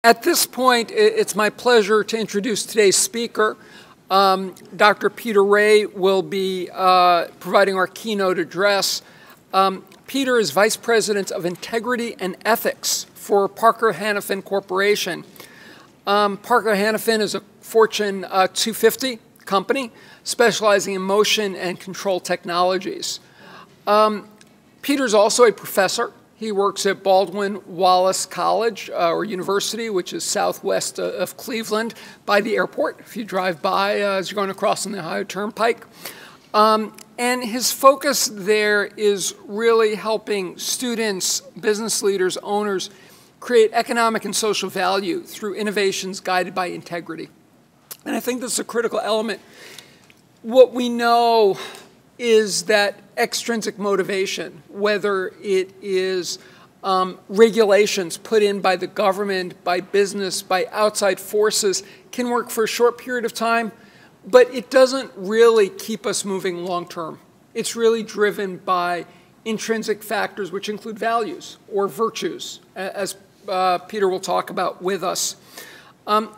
At this point, it's my pleasure to introduce today's speaker. Dr. Peter Ray will be providing our keynote address. Peter is Vice President of Integrity and Ethics for Parker Hannifin Corporation. Parker Hannifin is a Fortune 250 company specializing in motion and control technologies. Peter's also a professor. He works at Baldwin Wallace College or University, which is southwest of Cleveland by the airport, if you drive by as you're going across on the Ohio Turnpike. And his focus there is really helping students, business leaders, owners create economic and social value through innovations guided by integrity. And I think this is a critical element. What we know is that extrinsic motivation, whether it is regulations put in by the government, by business, by outside forces, can work for a short period of time, but it doesn't really keep us moving long term. It's really driven by intrinsic factors, which include values or virtues, as Peter will talk about with us.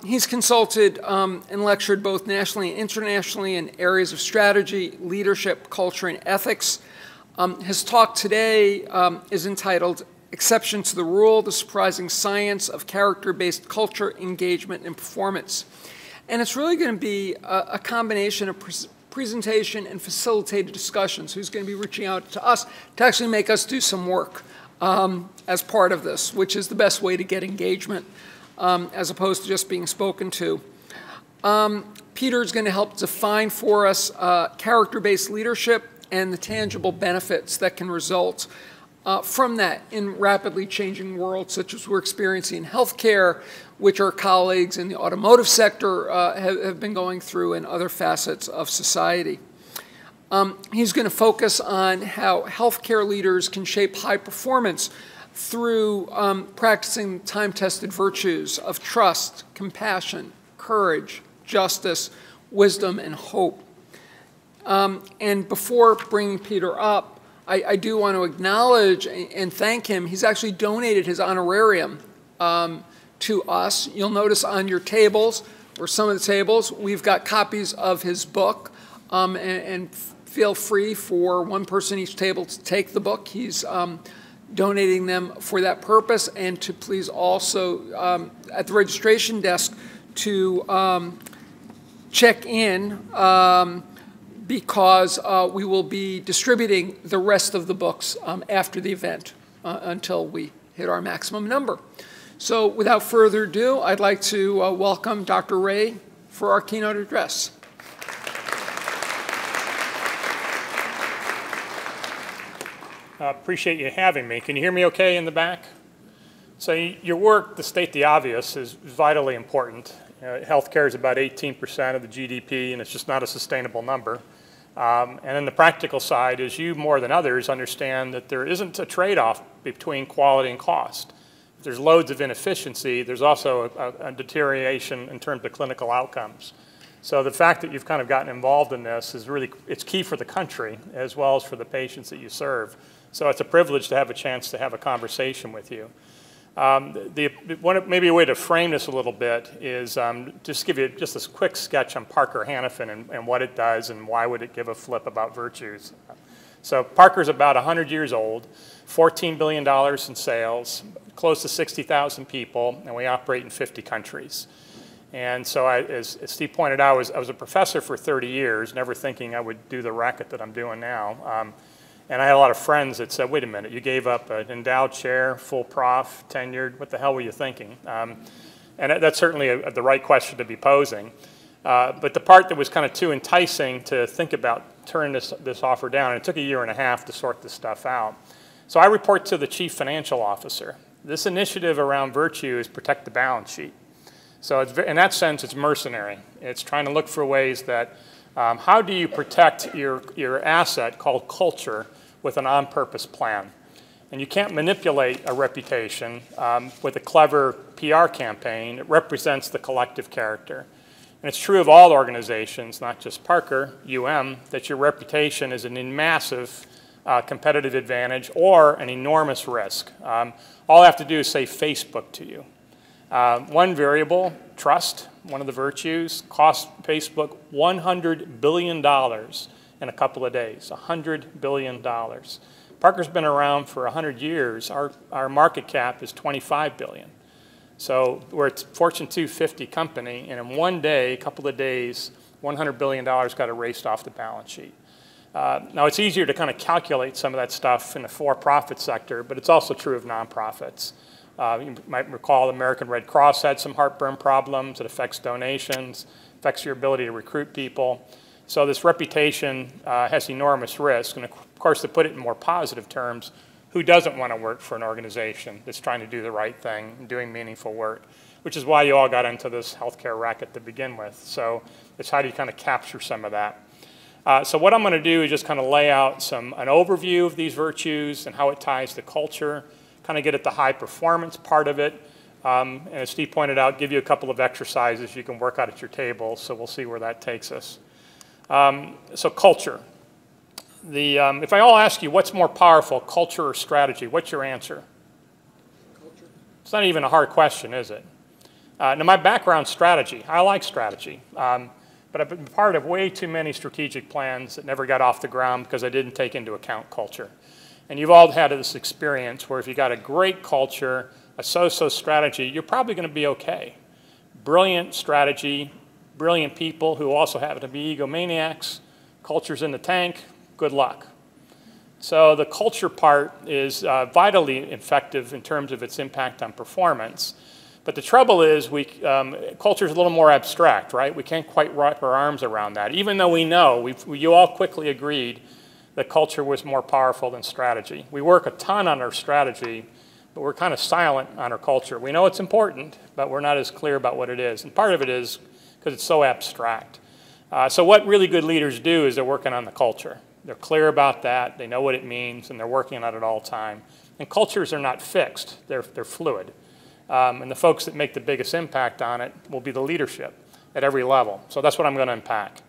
He's consulted and lectured both nationally and internationally in areas of strategy, leadership, culture, and ethics. His talk today is entitled Exception to the Rule, the Surprising Science of Character-Based Culture, Engagement, and Performance. And it's really going to be a combination of presentation and facilitated discussion. So he's going to be reaching out to us to actually make us do some work as part of this, which is the best way to get engagement. As opposed to just being spoken to. Peter's going to help define for us character-based leadership and the tangible benefits that can result from that in rapidly changing worlds such as we're experiencing in healthcare, which our colleagues in the automotive sector have been going through, and other facets of society. He's going to focus on how healthcare leaders can shape high performance through practicing time-tested virtues of trust, compassion, courage, justice, wisdom, and hope. And before bringing Peter up, I do want to acknowledge and thank him. He's actually donated his honorarium to us. You'll notice on your tables, or some of the tables, we've got copies of his book. And feel free for one person each table to take the book. He's donating them for that purpose, and to please also, at the registration desk, to check in because we will be distributing the rest of the books after the event until we hit our maximum number. So without further ado, I'd like to welcome Dr. Ray for our keynote address. Appreciate you having me. Can you hear me okay in the back? So your work, to state the obvious, is vitally important. Healthcare is about 18% of the GDP, and it's just not a sustainable number. And then the practical side is you, more than others, understand that there isn't a trade-off between quality and cost. If there's loads of inefficiency, there's also a deterioration in terms of clinical outcomes. So the fact that you've kind of gotten involved in this is really, it's key for the country as well as for the patients that you serve. So it's a privilege to have a chance to have a conversation with you. Maybe a way to frame this a little bit is just give you just this quick sketch on Parker Hannifin and what it does and why would it give a flip about virtues. So Parker's about 100 years old, $14 billion in sales, close to 60,000 people, and we operate in 50 countries. And so as Steve pointed out, I was a professor for 30 years, never thinking I would do the racket that I'm doing now. And I had a lot of friends that said, wait a minute, you gave up an endowed chair, full prof, tenured, what the hell were you thinking? And that's certainly the right question to be posing. But the part that was kind of too enticing to think about turning this offer down, and it took a year and a half to sort this stuff out. So I report to the chief financial officer. This initiative around virtue is protect the balance sheet. So it's, in that sense, it's mercenary. It's trying to look for ways that, how do you protect your asset called culture with an on-purpose plan? And you can't manipulate a reputation with a clever PR campaign. It represents the collective character. And it's true of all organizations, not just Parker, that your reputation is a massive competitive advantage or an enormous risk. All I have to do is say Facebook to you. One variable, trust, one of the virtues, cost Facebook $100 billion in a couple of days, $100 billion. Parker's been around for 100 years. Our market cap is $25 billion. So we're a Fortune 250 company, and in one day, a couple of days, $100 billion got erased off the balance sheet. Now, it's easier to kind of calculate some of that stuff in the for-profit sector, but it's also true of nonprofits. You might recall the American Red Cross had some heartburn problems. It affects donations, affects your ability to recruit people. So this reputation has enormous risk. And of course, to put it in more positive terms, who doesn't want to work for an organization that's trying to do the right thing and doing meaningful work, which is why you all got into this healthcare racket to begin with. So it's how do you kind of capture some of that. So what I'm going to do is just kind of lay out an overview of these virtues and how it ties to culture, kind of get at the high performance part of it. And as Steve pointed out, give you a couple of exercises you can work out at your table. So we'll see where that takes us. So culture. If I all ask you what's more powerful, culture or strategy, what's your answer? Culture. It's not even a hard question, is it? Now, my background's strategy. I like strategy. But I've been part of way too many strategic plans that never got off the ground because I didn't take into account culture. And you've all had this experience where if you got a great culture, a so-so strategy, you're probably going to be okay. Brilliant strategy, brilliant people who also happen to be egomaniacs, culture's in the tank, good luck. So the culture part is vitally effective in terms of its impact on performance. But the trouble is culture is a little more abstract, right? We can't quite wrap our arms around that. Even though we know, you all quickly agreed that culture was more powerful than strategy. We work a ton on our strategy, but we're kind of silent on our culture. We know it's important, but we're not as clear about what it is. And part of it is because it's so abstract. So what really good leaders do is they're working on the culture. They're clear about that, they know what it means, and they're working on it all the time. And cultures are not fixed, they're fluid. And the folks that make the biggest impact on it will be the leadership at every level. So that's what I'm going to unpack.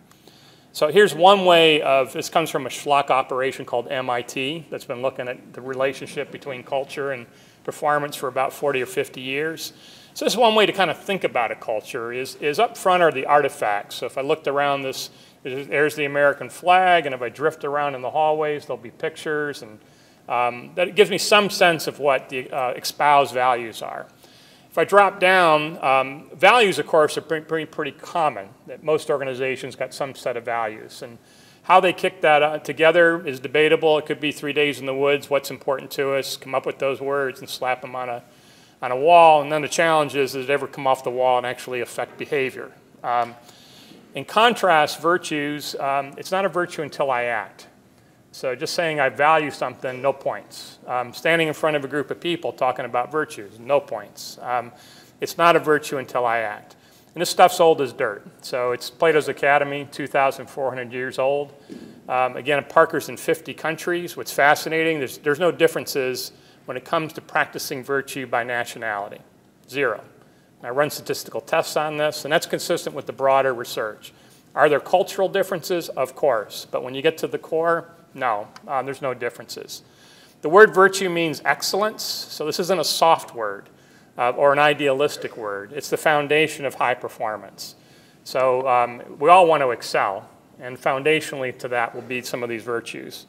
So here's one way this comes from a schlock operation called MIT that's been looking at the relationship between culture and performance for about 40 or 50 years. So this is one way to kind of think about a culture is up front are the artifacts. So if I looked around this, there's the American flag, and if I drift around in the hallways, there'll be pictures, and that gives me some sense of what the espoused values are. If I drop down, values, of course, are pretty common, that most organizations got some set of values. And how they kick that together is debatable. It could be 3 days in the woods, what's important to us, come up with those words and slap them on a wall. And then the challenge is, does it ever come off the wall and actually affect behavior? In contrast, virtues, it's not a virtue until I act. So just saying I value something, no points. Standing in front of a group of people talking about virtues, no points. It's not a virtue until I act. And this stuff's old as dirt. So it's Plato's Academy, 2,400 years old. Again, Parker's in 50 countries. What's fascinating, there's no differences when it comes to practicing virtue by nationality. Zero. I run statistical tests on this, and that's consistent with the broader research. Are there cultural differences? Of course. But when you get to the core, no, there's no differences. The word virtue means excellence, so this isn't a soft word or an idealistic word. It's the foundation of high performance. So we all want to excel, and foundationally to that will be some of these virtues.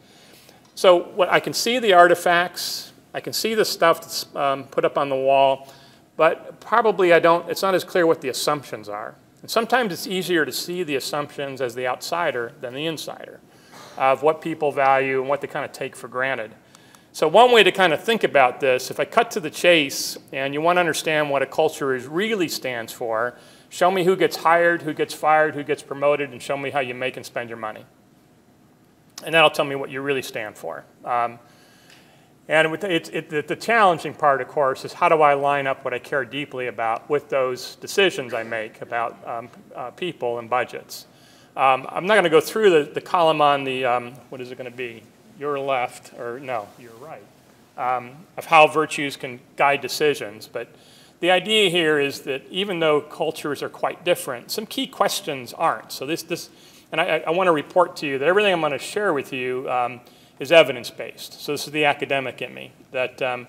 So I can see the artifacts, I can see the stuff that's put up on the wall, but probably it's not as clear what the assumptions are. And sometimes it's easier to see the assumptions as the outsider than the insider of what people value and what they kind of take for granted. So one way to kind of think about this, if I cut to the chase and you want to understand what a culture really stands for, show me who gets hired, who gets fired, who gets promoted, and show me how you make and spend your money. And that'll tell me what you really stand for. And the challenging part, of course, is how do I line up what I care deeply about with those decisions I make about people and budgets. I'm not going to go through the column on the, what is it going to be? Your left, or no, your right, of how virtues can guide decisions. But the idea here is that even though cultures are quite different, some key questions aren't. So and I want to report to you that everything I'm going to share with you is evidence-based. So this is the academic in me, that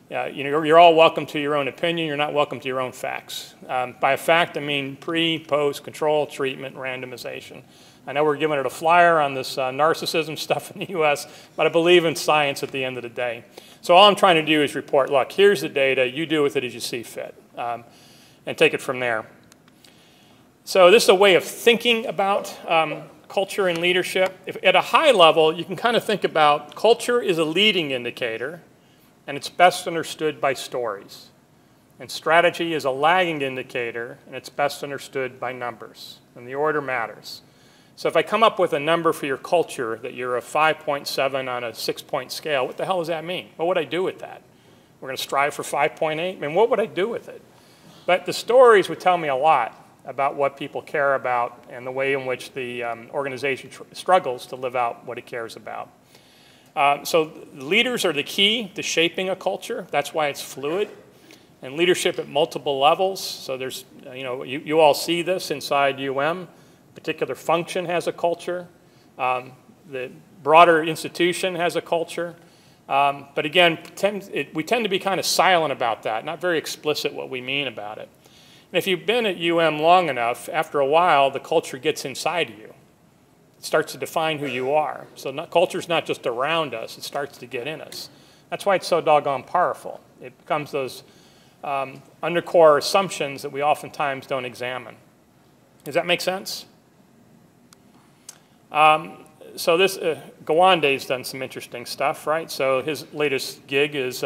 You're all welcome to your own opinion. You're not welcome to your own facts. By a fact, I mean pre, post, control, treatment, randomization. I know we're giving it a flyer on this narcissism stuff in the US, but I believe in science at the end of the day. So all I'm trying to do is report, look, here's the data. You do with it as you see fit, and take it from there. So this is a way of thinking about culture and leadership. At a high level, you can kind of think about culture is a leading indicator, and it's best understood by stories. And strategy is a lagging indicator, and it's best understood by numbers. And the order matters. So if I come up with a number for your culture that you're a 5.7 on a 6-point scale, what the hell does that mean? What would I do with that? We're going to strive for 5.8? I mean, what would I do with it? But the stories would tell me a lot about what people care about and the way in which the organization struggles to live out what it cares about. So leaders are the key to shaping a culture. That's why it's fluid. And leadership at multiple levels. So there's, you all see this inside UM. Particular function has a culture. The broader institution has a culture. But again, we tend to be kind of silent about that, not very explicit what we mean about it. And if you've been at UM long enough, after a while, the culture gets inside of you. It starts to define who you are. So culture's not just around us, it starts to get in us. That's why it's so doggone powerful. It becomes those undercore assumptions that we oftentimes don't examine. Does that make sense? So this, Gawande's done some interesting stuff, right? So his latest gig is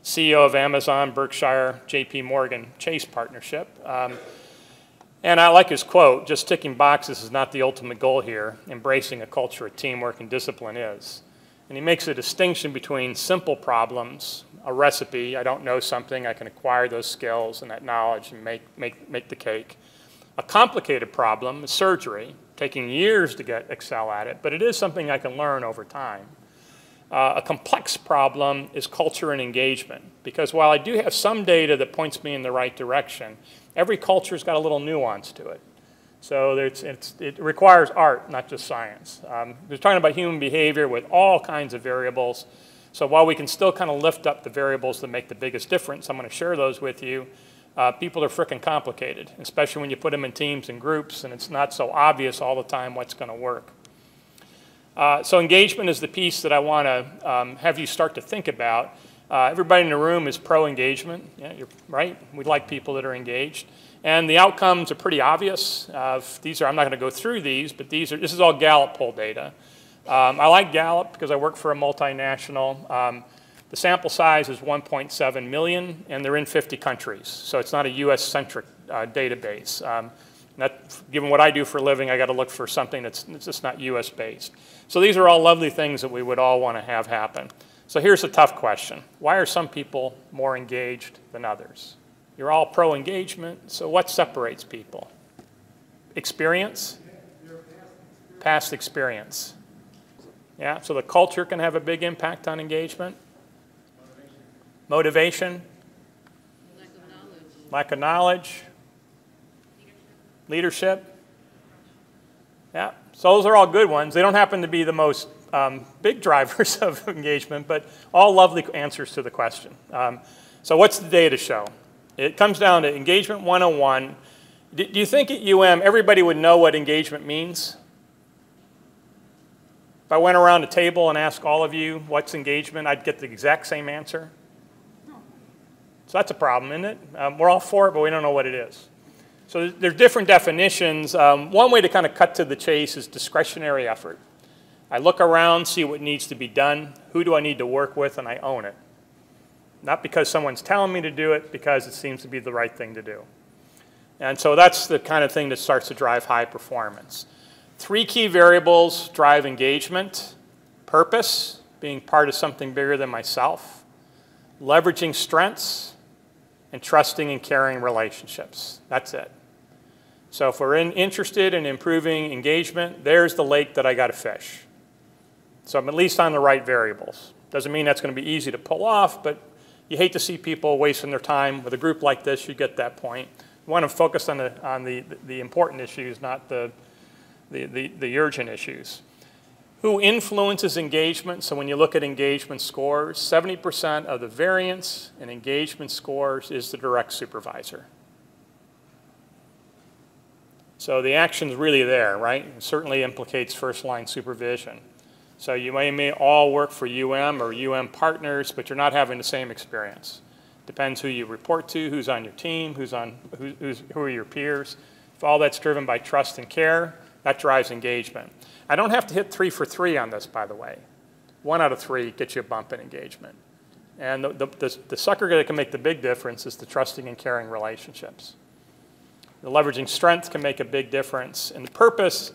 CEO of Amazon, Berkshire, JP Morgan, Chase partnership. And I like his quote, just ticking boxes is not the ultimate goal here. Embracing a culture of teamwork and discipline is. And he makes a distinction between simple problems, a recipe, I don't know something, I can acquire those skills and that knowledge and make the cake. A complicated problem is surgery, taking years to excel at it, but it is something I can learn over time. A complex problem is culture and engagement, because while I do have some data that points me in the right direction, every culture's got a little nuance to it. So it requires art, not just science. We're talking about human behavior with all kinds of variables. So while we can still kind of lift up the variables that make the biggest difference, I'm going to share those with you. People are frickin' complicated, especially when you put them in teams and groups and it's not so obvious all the time what's going to work. So engagement is the piece that I want to have you start to think about. Everybody in the room is pro-engagement. Yeah, you're right. We like people that are engaged. And the outcomes are pretty obvious. These are, I'm not going to go through these, but this is all Gallup poll data. I like Gallup because I work for a multinational. The sample size is 1.7 million, and they're in 50 countries. So it's not a US-centric database. Given what I do for a living, I got to look for something that's just not US-based. So these are all lovely things that we would all want to have happen. So here's a tough question. Why are some people more engaged than others? You're all pro-engagement, so what separates people? Experience? Past experience. Yeah, so the culture can have a big impact on engagement. Motivation. Lack of knowledge. Leadership. Yeah, so those are all good ones. They don't happen to be the most big drivers of engagement, but all lovely answers to the question. So what's the data show? It comes down to engagement 101. Do you think at UM everybody would know what engagement means? If I went around the table and asked all of you what's engagement, I'd get the exact same answer. So that's a problem, isn't it? We're all for it, but we don't know what it is. So there's different definitions. One way to kind of cut to the chase is discretionary effort. I look around, see what needs to be done, who do I need to work with, and I own it. Not because someone's telling me to do it, because it seems to be the right thing to do. And so that's the kind of thing that starts to drive high performance. 3 key variables drive engagement: purpose, being part of something bigger than myself, leveraging strengths, and trusting and caring relationships. That's it. So if we're interested in improving engagement, there's the lake that I got to fish. So I'm at least on the right variables. Doesn't mean that's going to be easy to pull off, but you hate to see people wasting their time. With a group like this, you get that point. You want to focus on the important issues, not the urgent issues. Who influences engagement? So when you look at engagement scores, 70% of the variance in engagement scores is the direct supervisor. So the action's really there, right? It certainly implicates first-line supervision. So you may all work for UM or UM partners, but you're not having the same experience. Depends who you report to, who's on your team, who are your peers. If all that's driven by trust and care, that drives engagement. I don't have to hit 3 for 3 on this, by the way. 1 out of 3 gets you a bump in engagement. And the sucker that can make the big difference is the trusting and caring relationships. The leveraging strength can make a big difference. And the purpose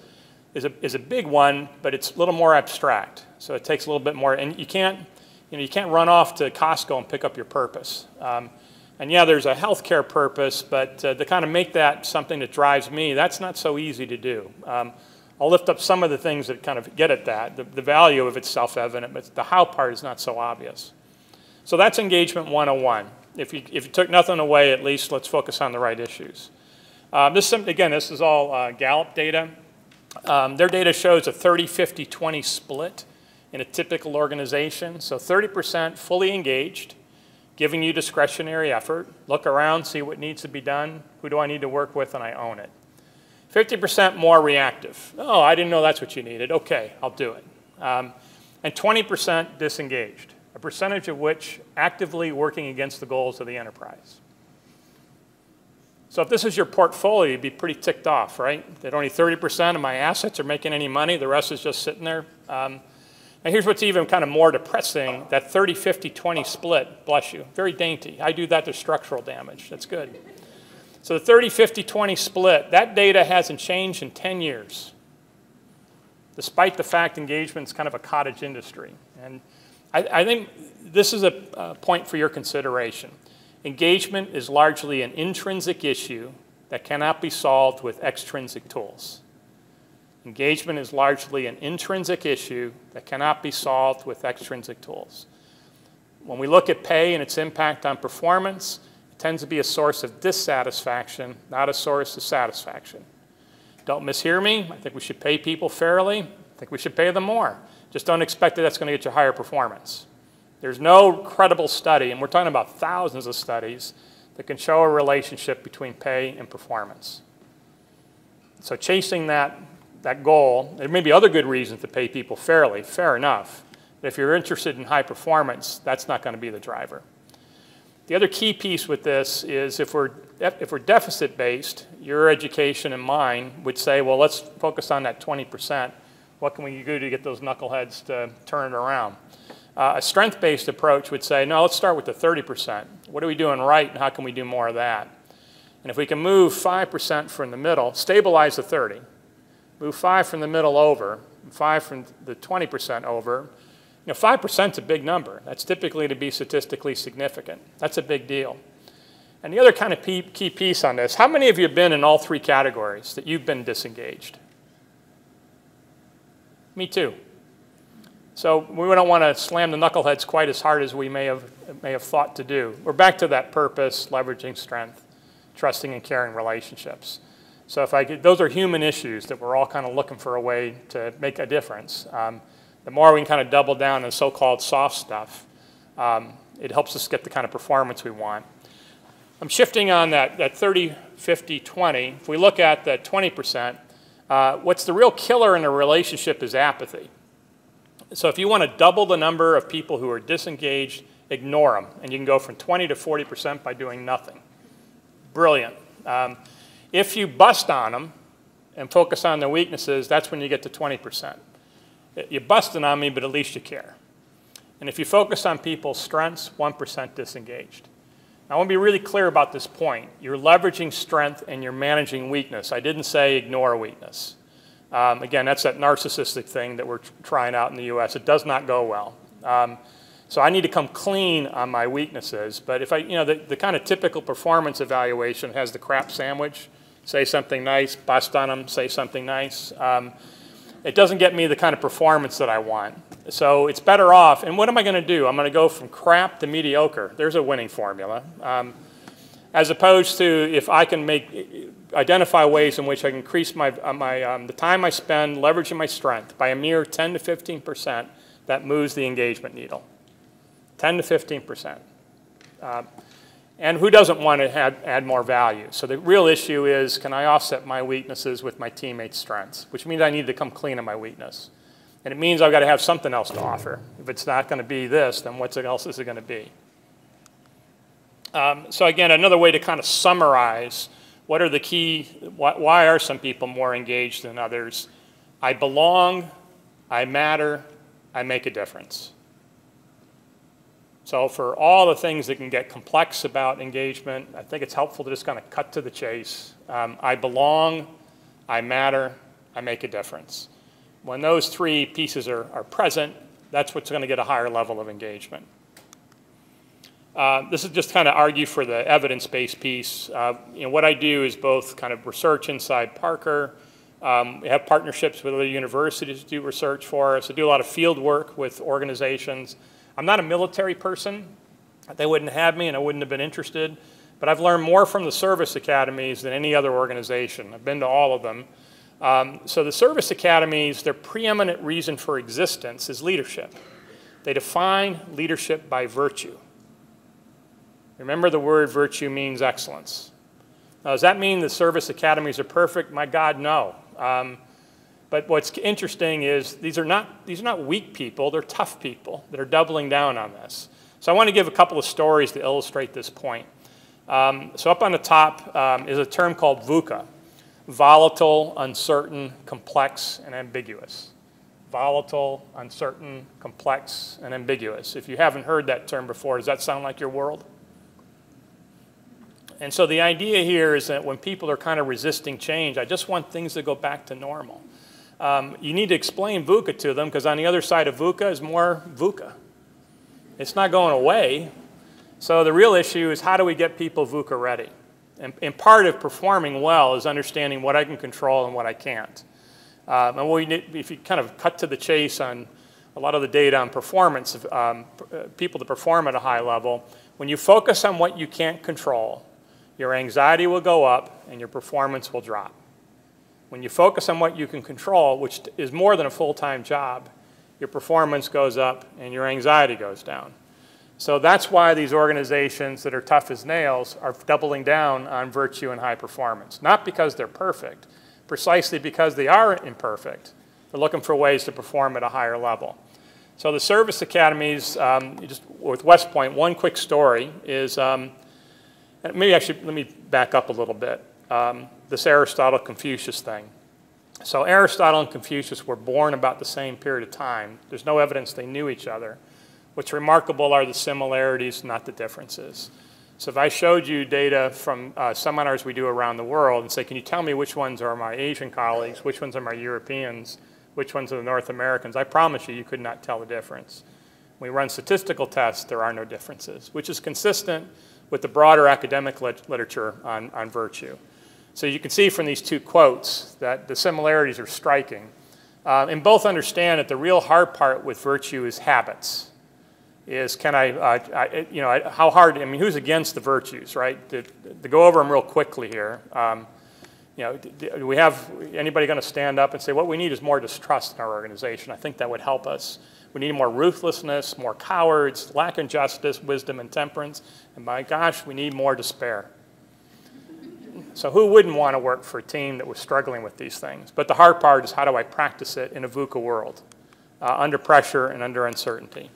is a big one, but it's a little more abstract. So it takes a little bit more. And you can't run off to Costco and pick up your purpose. And yeah, there's a healthcare purpose, but to kind of make that something that drives me, that's not so easy to do. I'll lift up some of the things that kind of get at that. The value of it's self-evident, but the how part is not so obvious. So that's engagement 101. If you took nothing away, at least let's focus on the right issues. This is all Gallup data. Their data shows a 30-50-20 split in a typical organization. So 30% fully engaged, giving you discretionary effort. Look around, see what needs to be done. Who do I need to work with, and I own it. 50% more reactive. Oh, I didn't know that's what you needed. Okay, I'll do it. And 20% disengaged, a percentage of which actively working against the goals of the enterprise. So if this is your portfolio, you'd be pretty ticked off, right? That only 30% of my assets are making any money. The rest is just sitting there. And here's what's even kind of more depressing, that 30-50-20 split, bless you, very dainty. I do that to structural damage. That's good. So the 30-50-20 split, that data hasn't changed in 10 years, despite the fact engagement's kind of a cottage industry. And I think this is a point for your consideration. Engagement is largely an intrinsic issue that cannot be solved with extrinsic tools. Engagement is largely an intrinsic issue that cannot be solved with extrinsic tools. When we look at pay and its impact on performance, it tends to be a source of dissatisfaction, not a source of satisfaction. Don't mishear me. I think we should pay people fairly. I think we should pay them more. Just don't expect that that's going to get you higher performance. There's no credible study, and we're talking about thousands of studies, that can show a relationship between pay and performance. So chasing that goal, there may be other good reasons to pay people fairly, fair enough. But if you're interested in high performance, that's not going to be the driver. The other key piece with this is if we're deficit-based, your education and mine would say, well, let's focus on that 20%. What can we do to get those knuckleheads to turn it around? A strength-based approach would say, no, let's start with the 30%. What are we doing right, and how can we do more of that? And if we can move 5% from the middle, stabilize the 30, move 5 from the middle over, 5 from the 20% over, 5% is a big number. That's typically to be statistically significant. That's a big deal. And the other kind of key piece on this, how many of you have been in all 3 categories that you've been disengaged? Me too. So we don't want to slam the knuckleheads quite as hard as we may have thought to do. We're back to that purpose, leveraging strength, trusting and caring relationships. So those are human issues that we're all kind of looking for a way to make a difference. The more we can kind of double down on so-called soft stuff, it helps us get the kind of performance we want. I'm shifting on that 30-50-20. If we look at that 20%, what's the real killer in a relationship is apathy. So if you want to double the number of people who are disengaged, ignore them. And you can go from 20 to 40% by doing nothing. Brilliant. If you bust on them and focus on their weaknesses, that's when you get to 20%. You're busting on me, but at least you care. And if you focus on people's strengths, 1% disengaged. Now, I want to be really clear about this point. You're leveraging strength and you're managing weakness. I didn't say ignore weakness. Again, that's that narcissistic thing that we're trying out in the US. It does not go well. So I need to come clean on my weaknesses. But if the kind of typical performance evaluation has the crap sandwich, say something nice, bust on them, say something nice. It doesn't get me the kind of performance that I want. So it's better off. And what am I going to do? I'm going to go from crap to mediocre. There's a winning formula. as opposed to if I can identify ways in which I can increase the time I spend leveraging my strength by a mere 10 to 15%, that moves the engagement needle. 10 to 15%. And who doesn't want to add more value? So the real issue is, can I offset my weaknesses with my teammates' strengths? Which means I need to come clean on my weakness. And it means I've got to have something else to offer. If it's not going to be this, then what else is it going to be? So again, another way to kind of summarize what are the why are some people more engaged than others? I belong, I matter, I make a difference. So for all the things that can get complex about engagement, I think it's helpful to just kind of cut to the chase. I belong, I matter, I make a difference. When those three pieces are present, that's what's going to get a higher level of engagement. This is just kind of argue for the evidence-based piece. What I do is both kind of research inside Parker. We have partnerships with other universities to do research for us. I do a lot of field work with organizations. I'm not a military person. They wouldn't have me and I wouldn't have been interested. But I've learned more from the service academies than any other organization. I've been to all of them. So the service academies, their preeminent reason for existence is leadership. They define leadership by virtue. Remember, the word virtue means excellence. Now, does that mean the service academies are perfect? My God, no. But what's interesting is these are not weak people, they're tough people that are doubling down on this. So I want to give a couple of stories to illustrate this point. So up on the top is a term called VUCA, volatile, uncertain, complex, and ambiguous. Volatile, uncertain, complex, and ambiguous. If you haven't heard that term before, does that sound like your world? And so the idea here is that when people are kind of resisting change, I just want things to go back to normal. You need to explain VUCA to them, because on the other side of VUCA is more VUCA. It's not going away. So the real issue is, how do we get people VUCA ready? And part of performing well is understanding what I can control and what I can't. And if you kind of cut to the chase on a lot of the data on performance of people to perform at a high level, when you focus on what you can't control, your anxiety will go up and your performance will drop. When you focus on what you can control, which is more than a full-time job, your performance goes up and your anxiety goes down. So that's why these organizations that are tough as nails are doubling down on virtue and high performance. Not because they're perfect, precisely because they are imperfect. They're looking for ways to perform at a higher level. So the service academies, just with West Point, one quick story is, maybe actually let me back up a little bit. This Aristotle-Confucius thing. So Aristotle and Confucius were born about the same period of time. There's no evidence they knew each other. What's remarkable are the similarities, not the differences. So if I showed you data from seminars we do around the world and say, can you tell me which ones are my Asian colleagues, which ones are my Europeans, which ones are the North Americans, I promise you, you could not tell the difference. When we run statistical tests, there are no differences, which is consistent with the broader academic literature on virtue. So you can see from these two quotes that the similarities are striking. And both understand that the real hard part with virtue is habits. Is how hard, I mean, who's against the virtues, right? To go over them real quickly here. Do we have anybody going to stand up and say, what we need is more distrust in our organization? I think that would help us. We need more ruthlessness, more cowards, lack of justice, wisdom, and temperance. And my gosh, we need more despair. So who wouldn't want to work for a team that was struggling with these things? But the hard part is, how do I practice it in a VUCA world, under pressure and under uncertainty?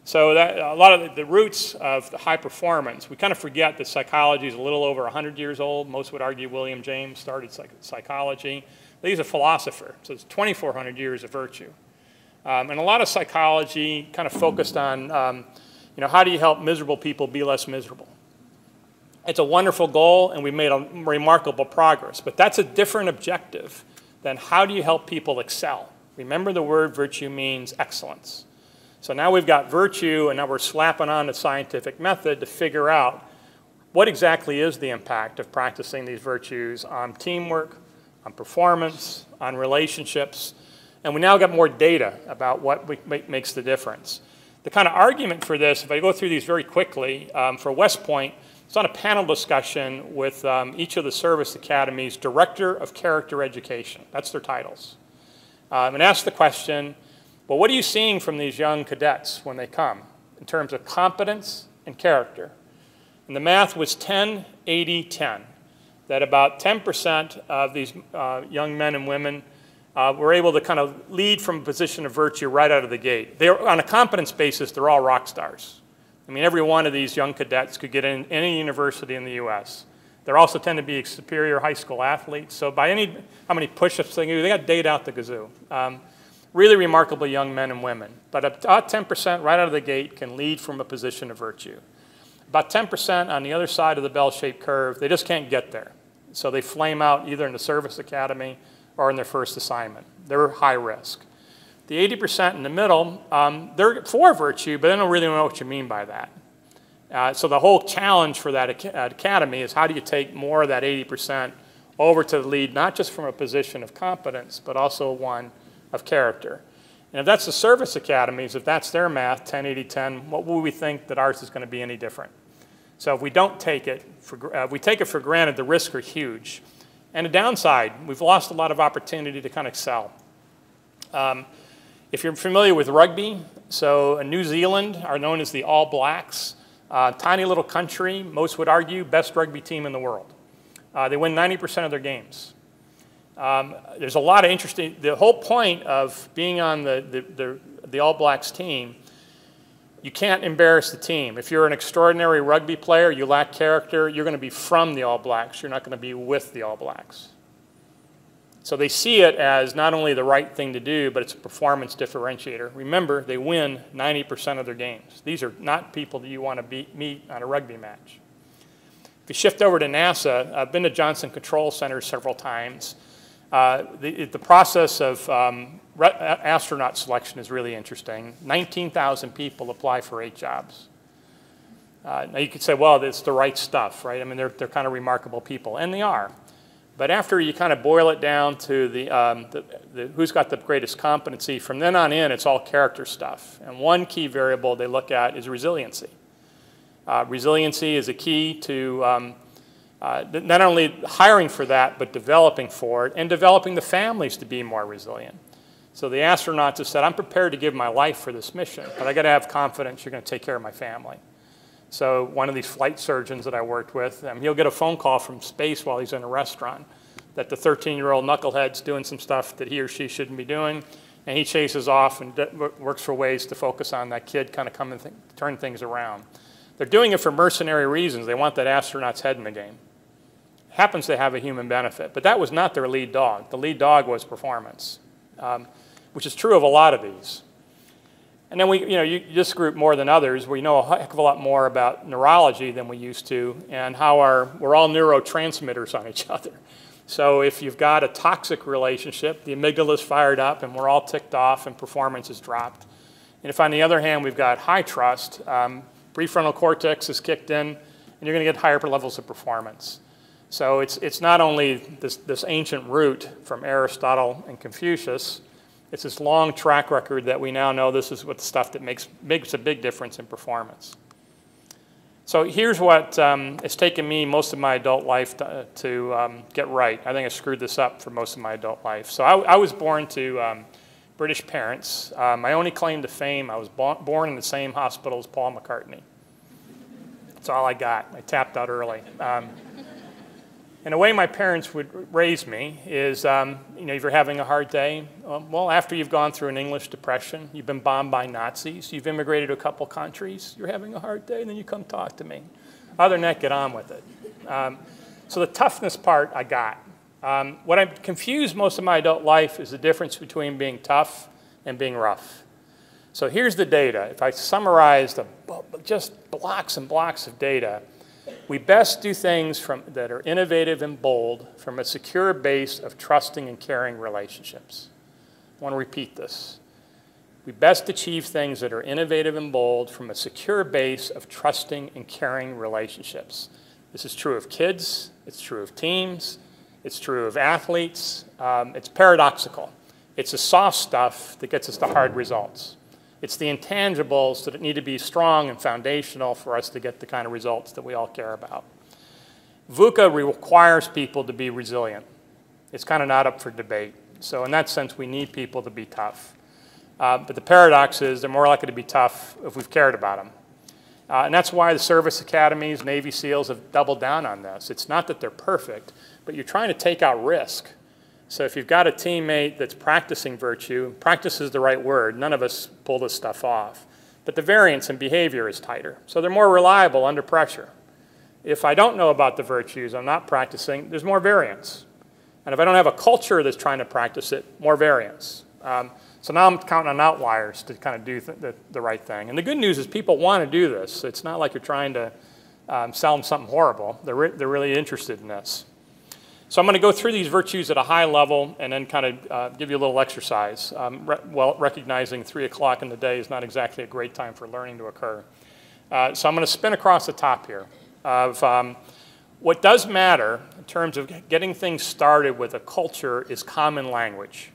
So that, a lot of the roots of the high performance, we kind of forget that psychology is a little over 100 years old. Most would argue William James started psychology. He's a philosopher, so it's 2,400 years of virtue. And a lot of psychology kind of focused on, how do you help miserable people be less miserable? It's a wonderful goal, and we've made a remarkable progress. But that's a different objective than how do you help people excel? Remember, the word virtue means excellence. So now we've got virtue, and now we're slapping on a scientific method to figure out what exactly is the impact of practicing these virtues on teamwork, on performance, on relationships. And we now got more data about what makes the difference. The kind of argument for this, if I go through these very quickly, for West Point, was on a panel discussion with each of the service academies' Director of Character Education. That's their titles. And asked the question, well, what are you seeing from these young cadets when they come in terms of competence and character? And the math was 10, 80, 10. That about 10% of these young men and women were able to kind of lead from a position of virtue right out of the gate. On a competence basis, they're all rock stars. I mean, every one of these young cadets could get in any university in the U.S. They also tend to be superior high school athletes. So by how many push-ups they do, they got data out the kazoo. Really remarkable young men and women. But about 10% right out of the gate can lead from a position of virtue. About 10% on the other side of the bell-shaped curve, they just can't get there. So they flame out either in the service academy or in their first assignment. They're high risk. The 80% in the middle, they're for virtue, but they don't really know what you mean by that. So the whole challenge for that academy is how do you take more of that 80% over to the lead, not just from a position of competence, but also one of character. And if that's the service academies, if that's their math, 10, 80, 10, what would we think that ours is going to be any different? So if we don't take it, we take it for granted, the risks are huge. And the downside, we've lost a lot of opportunity to kind of excel. If you're familiar with rugby, so New Zealand are known as the All Blacks, tiny little country, most would argue, best rugby team in the world. They win 90% of their games. There's a lot of interesting, the whole point of being on the All Blacks team, you can't embarrass the team. If you're an extraordinary rugby player, you lack character, you're going to be from the All Blacks. You're not going to be with the All Blacks. So they see it as not only the right thing to do, but it's a performance differentiator. Remember, they win 90% of their games. These are not people that you want to meet on a rugby match. If you shift over to NASA, I've been to Johnson Control Center several times. The process of astronaut selection is really interesting. 19,000 people apply for 8 jobs. Now you could say, well, it's the right stuff, right? I mean, they're kind of remarkable people, and they are. But after you kind of boil it down to who's got the greatest competency, from then on in, it's all character stuff. And one key variable they look at is resiliency. Resiliency is a key to not only hiring for that, but developing for it, and developing the families to be more resilient. So the astronauts have said, I'm prepared to give my life for this mission, but I got to have confidence you're going to take care of my family. So one of these flight surgeons that I worked with, he'll get a phone call from space while he's in a restaurant that the 13-year-old knucklehead's doing some stuff that he or she shouldn't be doing, and he chases off and works for ways to focus on that kid, kind of come and turn things around. They're doing it for mercenary reasons. They want that astronaut's head in the game. Happens to have a human benefit, but that was not their lead dog. The lead dog was performance, which is true of a lot of these. And then this group more than others, we know a heck of a lot more about neurology than we used to, and how we're all neurotransmitters on each other. So if you've got a toxic relationship, the amygdala is fired up and we're all ticked off and performance is dropped. And if on the other hand we've got high trust, prefrontal cortex is kicked in, and you're going to get higher levels of performance. So it's not only this ancient root from Aristotle and Confucius, it's this long track record that we now know this is what the stuff that makes a big difference in performance. So here's what it's taken me most of my adult life to get right. I think I screwed this up for most of my adult life. So I was born to British parents. My only claim to fame, I was born in the same hospital as Paul McCartney. That's all I got. I tapped out early. And the way my parents would raise me is, if you're having a hard day, well, after you've gone through an English depression, you've been bombed by Nazis, you've immigrated to a couple countries, you're having a hard day, and then you come talk to me. Other than that, get on with it. So the toughness part I got. What I'm confused most of my adult life is the difference between being tough and being rough. So here's the data. If I summarize just blocks and blocks of data, we best do things that are innovative and bold from a secure base of trusting and caring relationships. I want to repeat this. We best achieve things that are innovative and bold from a secure base of trusting and caring relationships. This is true of kids, it's true of teams, it's true of athletes. It's paradoxical. It's the soft stuff that gets us the hard results. It's the intangibles that need to be strong and foundational for us to get the kind of results that we all care about. VUCA requires people to be resilient. It's kind of not up for debate. So in that sense, we need people to be tough. But the paradox is they're more likely to be tough if we've cared about them. And that's why the service academies, Navy SEALs have doubled down on this. It's not that they're perfect, but you're trying to take out risk. So if you've got a teammate that's practicing virtue, practice is the right word. None of us pull this stuff off. But the variance in behavior is tighter. So they're more reliable under pressure. If I don't know about the virtues, I'm not practicing, there's more variance. And if I don't have a culture that's trying to practice it, more variance. So now I'm counting on outliers to kind of do the right thing. And the good news is people want to do this. It's not like you're trying to sell them something horrible. They're really interested in this. So I'm going to go through these virtues at a high level and then kind of give you a little exercise, well, recognizing 3 o'clock in the day is not exactly a great time for learning to occur. So I'm going to spin across the top here of what does matter in terms of getting things started with a culture is common language.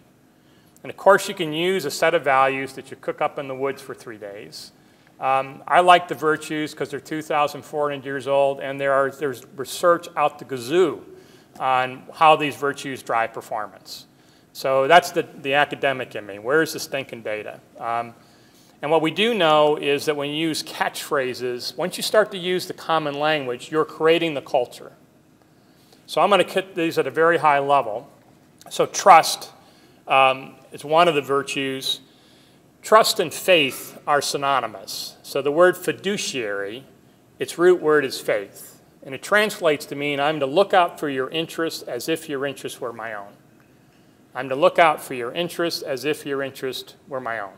And of course, you can use a set of values that you cook up in the woods for 3 days. I like the virtues because they're 2,400 years old, and there's research out the gazoo on how these virtues drive performance. So that's the academic in me. Where's the stinking data? And what we do know is that when you use catchphrases, once you start to use the common language, you're creating the culture. So I'm going to hit these at a very high level. So trust is one of the virtues. Trust and faith are synonymous. So the word fiduciary, its root word is faith. And it translates to mean I'm to look out for your interests as if your interests were my own. I'm to look out for your interests as if your interests were my own.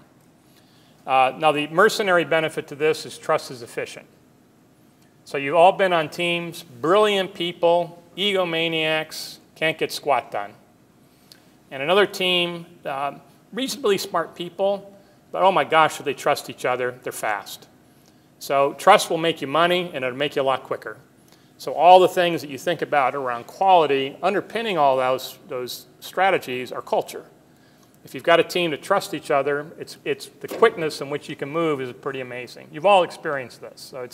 Now, the mercenary benefit to this is trust is efficient. So you've all been on teams, brilliant people, egomaniacs, can't get squat done. And another team, reasonably smart people, but oh my gosh, if they trust each other, they're fast. So trust will make you money, and it'll make you a lot quicker. So all the things that you think about around quality, underpinning all those strategies are culture. If you've got a team that trusts each other, it's the quickness in which you can move is pretty amazing. You've all experienced this. So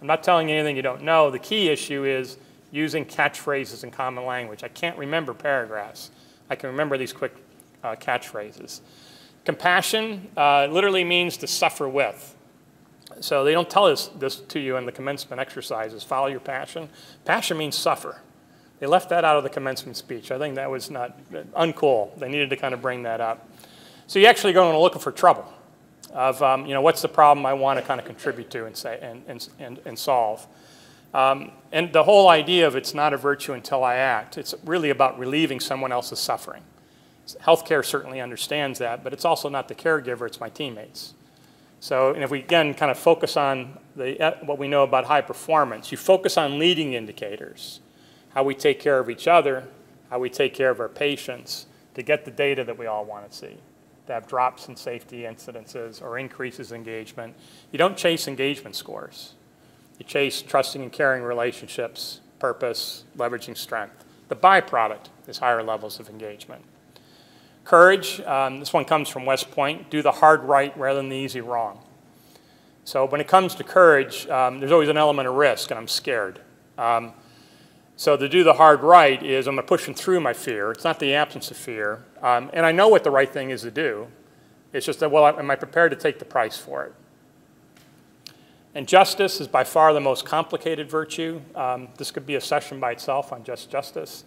I'm not telling you anything you don't know. The key issue is using catchphrases in common language. I can't remember paragraphs. I can remember these quick catchphrases. Compassion literally means to suffer with. So they don't tell us this to you in the commencement exercises. Follow your passion. Passion means suffer. They left that out of the commencement speech. I think that was not uncool. They needed to kind of bring that up. So you actually go and looking for trouble of, what's the problem I want to kind of contribute to and solve. And the whole idea of it's not a virtue until I act, it's really about relieving someone else's suffering. Healthcare certainly understands that, but it's also not the caregiver, it's my teammates. So and if we, again, kind of focus on what we know about high performance, you focus on leading indicators. How we take care of each other, how we take care of our patients to get the data that we all want to see, to have drops in safety incidences or increases in engagement. You don't chase engagement scores. You chase trusting and caring relationships, purpose, leveraging strength. The byproduct is higher levels of engagement. Courage, this one comes from West Point, do the hard right rather than the easy wrong. So when it comes to courage, there's always an element of risk, and I'm scared. So to do the hard right is I'm pushing through my fear. It's not the absence of fear. And I know what the right thing is to do. It's just that, well, am I prepared to take the price for it? And justice is by far the most complicated virtue. This could be a session by itself on just justice.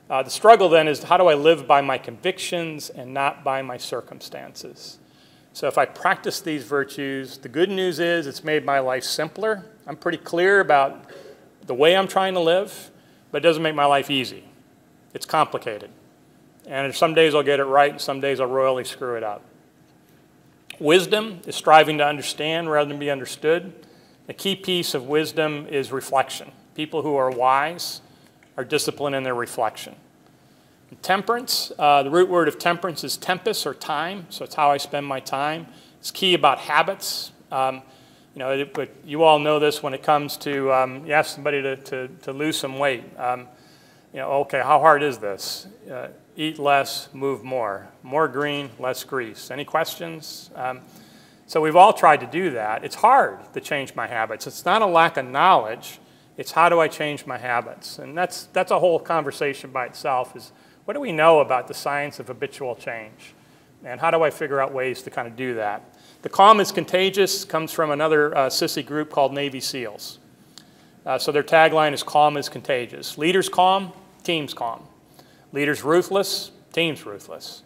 The struggle then is how do I live by my convictions and not by my circumstances? So if I practice these virtues, the good news is it's made my life simpler. I'm pretty clear about the way I'm trying to live. But it doesn't make my life easy. It's complicated. And some days I'll get it right, and some days I'll royally screw it up. Wisdom is striving to understand rather than be understood. A key piece of wisdom is reflection. People who are wise are disciplined in their reflection. And temperance, the root word of temperance is tempus or time, so it's how I spend my time. It's key about habits. But you all know this when it comes to you ask somebody to lose some weight. Okay, how hard is this? Eat less, move more. More green, less grease. Any questions? So we've all tried to do that. It's hard to change my habits. It's not a lack of knowledge. It's how do I change my habits? And that's a whole conversation by itself, is what do we know about the science of habitual change? And how do I figure out ways to kind of do that? The calm is contagious comes from another sissy group called Navy SEALs. So their tagline is calm is contagious. Leaders calm, teams calm. Leaders ruthless, teams ruthless.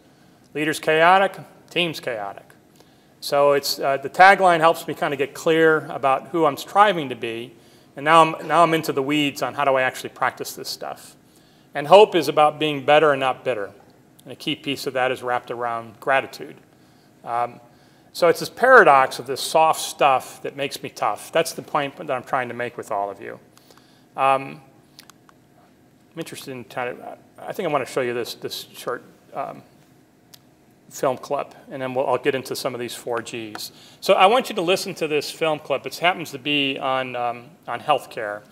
Leaders chaotic, teams chaotic. So it's, the tagline helps me kind of get clear about who I'm striving to be. And now I'm into the weeds on how do I actually practice this stuff. And hope is about being better and not bitter. And a key piece of that is wrapped around gratitude. So it's this paradox of this soft stuff that makes me tough. That's the point that I'm trying to make with all of you. I'm interested in I think I want to show you this short film clip, and then I'll get into some of these 4 Gs. So I want you to listen to this film clip. It happens to be on healthcare.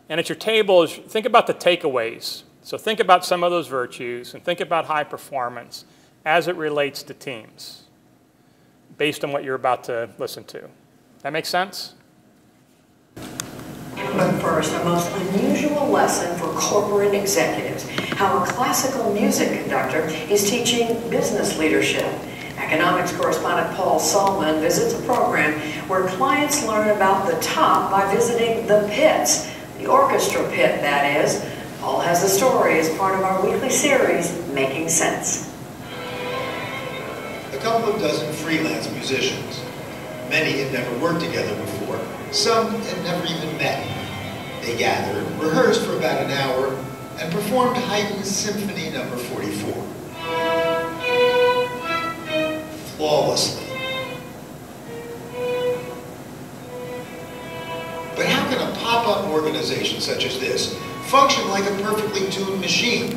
And at your table, think about the takeaways. So think about some of those virtues, and think about high performance as it relates to teams, based on what you're about to listen to. That make sense? But first, a most unusual lesson for corporate executives. How a classical music conductor is teaching business leadership. Economics correspondent Paul Salman visits a program where clients learn about the top by visiting the pits. The orchestra pit, that is. Paul has a story as part of our weekly series, Making Sense. A couple of dozen freelance musicians. Many had never worked together before. Some had never even met. They gathered, rehearsed for about an hour, and performed Haydn's Symphony No. 44. Flawlessly. But how can a pop-up organization such as this function like a perfectly tuned machine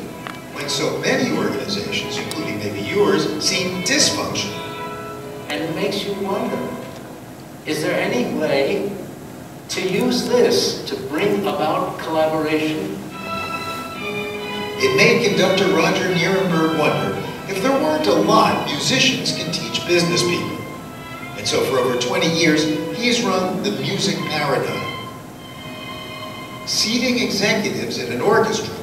when so many organizations, including maybe yours, seem dysfunctional? And it makes you wonder, is there any way to use this to bring about collaboration? It made conductor Roger Nierenberg wonder if there weren't a lot musicians can teach business people. And so for over 20 years, he's run the music paradigm. Seating executives in an orchestra.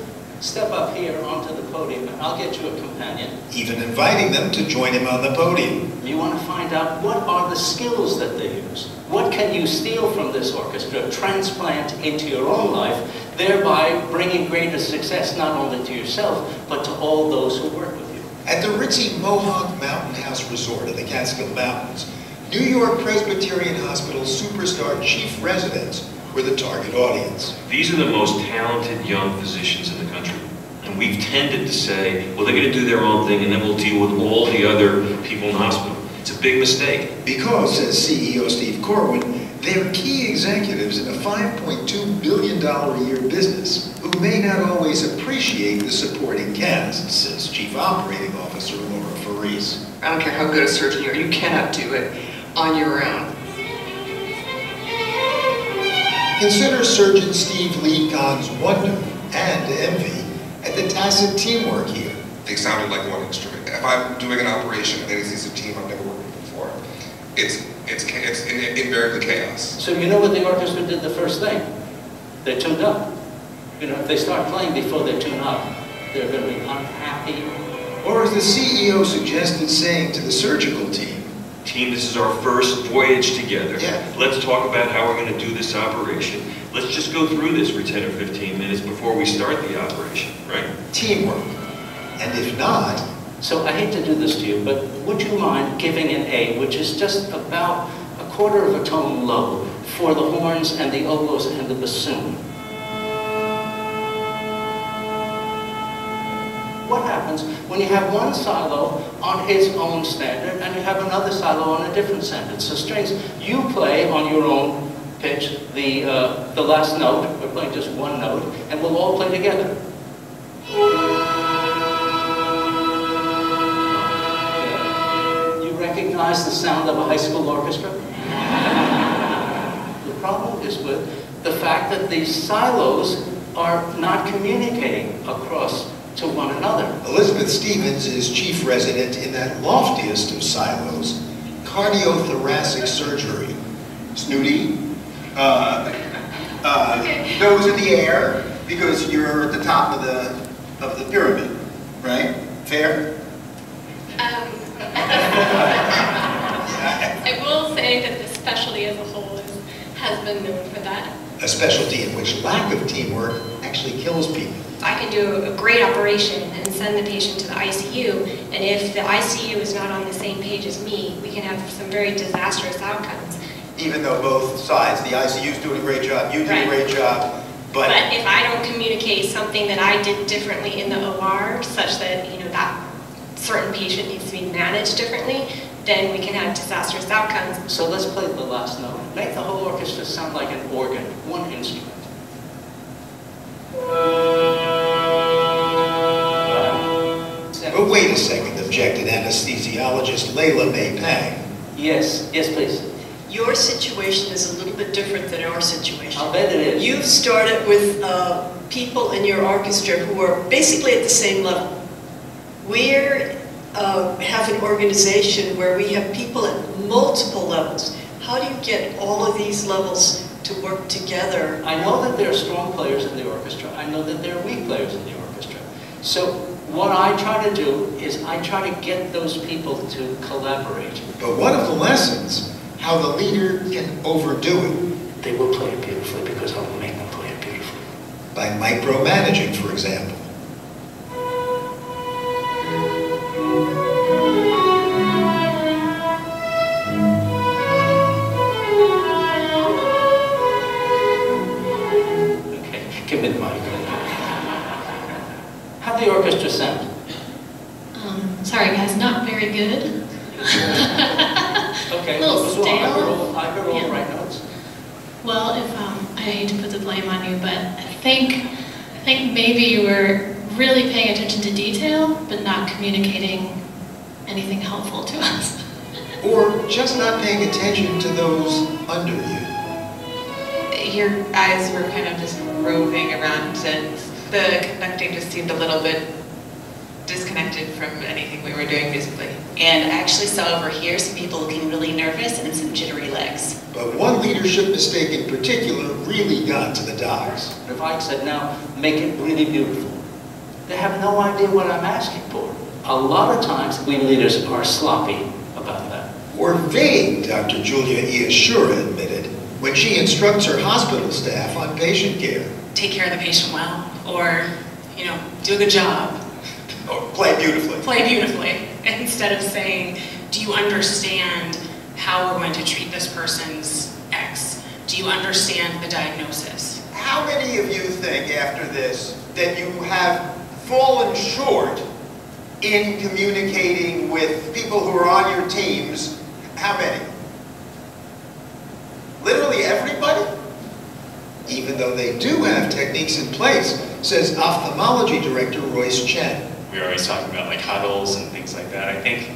Step up here onto the podium and I'll get you a companion. Even inviting them to join him on the podium. You want to find out what are the skills that they use. What can you steal from this orchestra, transplant into your own life, thereby bringing greater success not only to yourself, but to all those who work with you. At the ritzy Mohawk Mountain House Resort in the Catskill Mountains, New York Presbyterian Hospital's superstar chief residents were the target audience. These are the most talented young physicians in the country. And we've tended to say, well, they're going to do their own thing and then we'll deal with all the other people in the hospital. It's a big mistake. Because, says CEO Steve Corwin, they're key executives in a $5.2 billion a year business who may not always appreciate the supporting cast, says Chief Operating Officer Laura Faris. I don't care how good a surgeon you are, you cannot do it on your own. Consider Surgeon Steve Lee Kahn's wonder and envy at the tacit teamwork here. They sounded like one instrument. If I'm doing an operation and it's a team I've never worked with before, it's invariably chaos. So you know what the orchestra did the first thing? They tuned up. You know, if they start playing before they tune up, they're going to be unhappy. Or as the CEO suggested saying to the surgical team, Team, this is our first voyage together. Yeah. Let's talk about how we're going to do this operation. Let's just go through this for 10 or 15 minutes before we start the operation, right? Teamwork. And if not... So I hate to do this to you, but would you mind giving an A, which is just about a quarter of a tone low, for the horns and the oboes and the bassoon? What happens when you have one silo on its own standard and you have another silo on a different standard? So strings, you play on your own pitch the last note. We're playing just one note, and we'll all play together. You recognize the sound of a high school orchestra? The problem is with the fact that these silos are not communicating across to one another. Elizabeth Stevens is chief resident in that loftiest of silos, cardiothoracic surgery. Snooty. Nose in the air, because you're at the top of the pyramid, right? Fair? I will say that the specialty as a whole has been known for that. A specialty in which lack of teamwork actually kills people. I can do a great operation and send the patient to the ICU, and if the ICU is not on the same page as me, we can have some very disastrous outcomes. Even though both sides, the ICU's doing a great job, you do a great job, but if I don't communicate something that I did differently in the OR, such that that certain patient needs to be managed differently, then we can have disastrous outcomes. So let's play the last note. Make the whole orchestra sound like an organ, one instrument. But wait a second, objected anesthesiologist Layla May Pang. Yes, please. Your situation is a little bit different than our situation. I'll bet it is. You've started with people in your orchestra who are basically at the same level. We have an organization where we have people at multiple levels. How do you get all of these levels to work together? I know that there are strong players in the orchestra. I know that there are weak players in the orchestra. So what I try to do is I try to get those people to collaborate. But one of the lessons, how the leader can overdo it. They will play it beautifully because I will make them play it beautifully. By micromanaging, for example. Okay, give me the mic. How'd the orchestra sound? Sorry guys, not very good. Okay, a little what was wrong? stale. I got all the right notes. Well, if I hate to put the blame on you, but I think maybe you were really paying attention to detail, but not communicating anything helpful to us. Or just not paying attention to those under you. Your eyes were kind of just roving around, and the conducting just seemed a little bit disconnected from anything we were doing musically. And I actually saw over here some people looking really nervous and some jittery legs. But one leadership mistake in particular really got to the docs. If I said, now, make it really beautiful, they have no idea what I'm asking for. A lot of times, we leaders are sloppy about that. Or vague, Dr. Julia Iashura admitted, when she instructs her hospital staff on patient care. Take care of the patient well, or, do a good job. Or play beautifully. Play beautifully. Instead of saying, do you understand how we're going to treat this person's X? Do you understand the diagnosis? How many of you think after this that you have fallen short in communicating with people who are on your teams? How many? Literally everybody? Even though they do have techniques in place, says ophthalmology director Royce Chen. We're always talking about like huddles and things like that. I think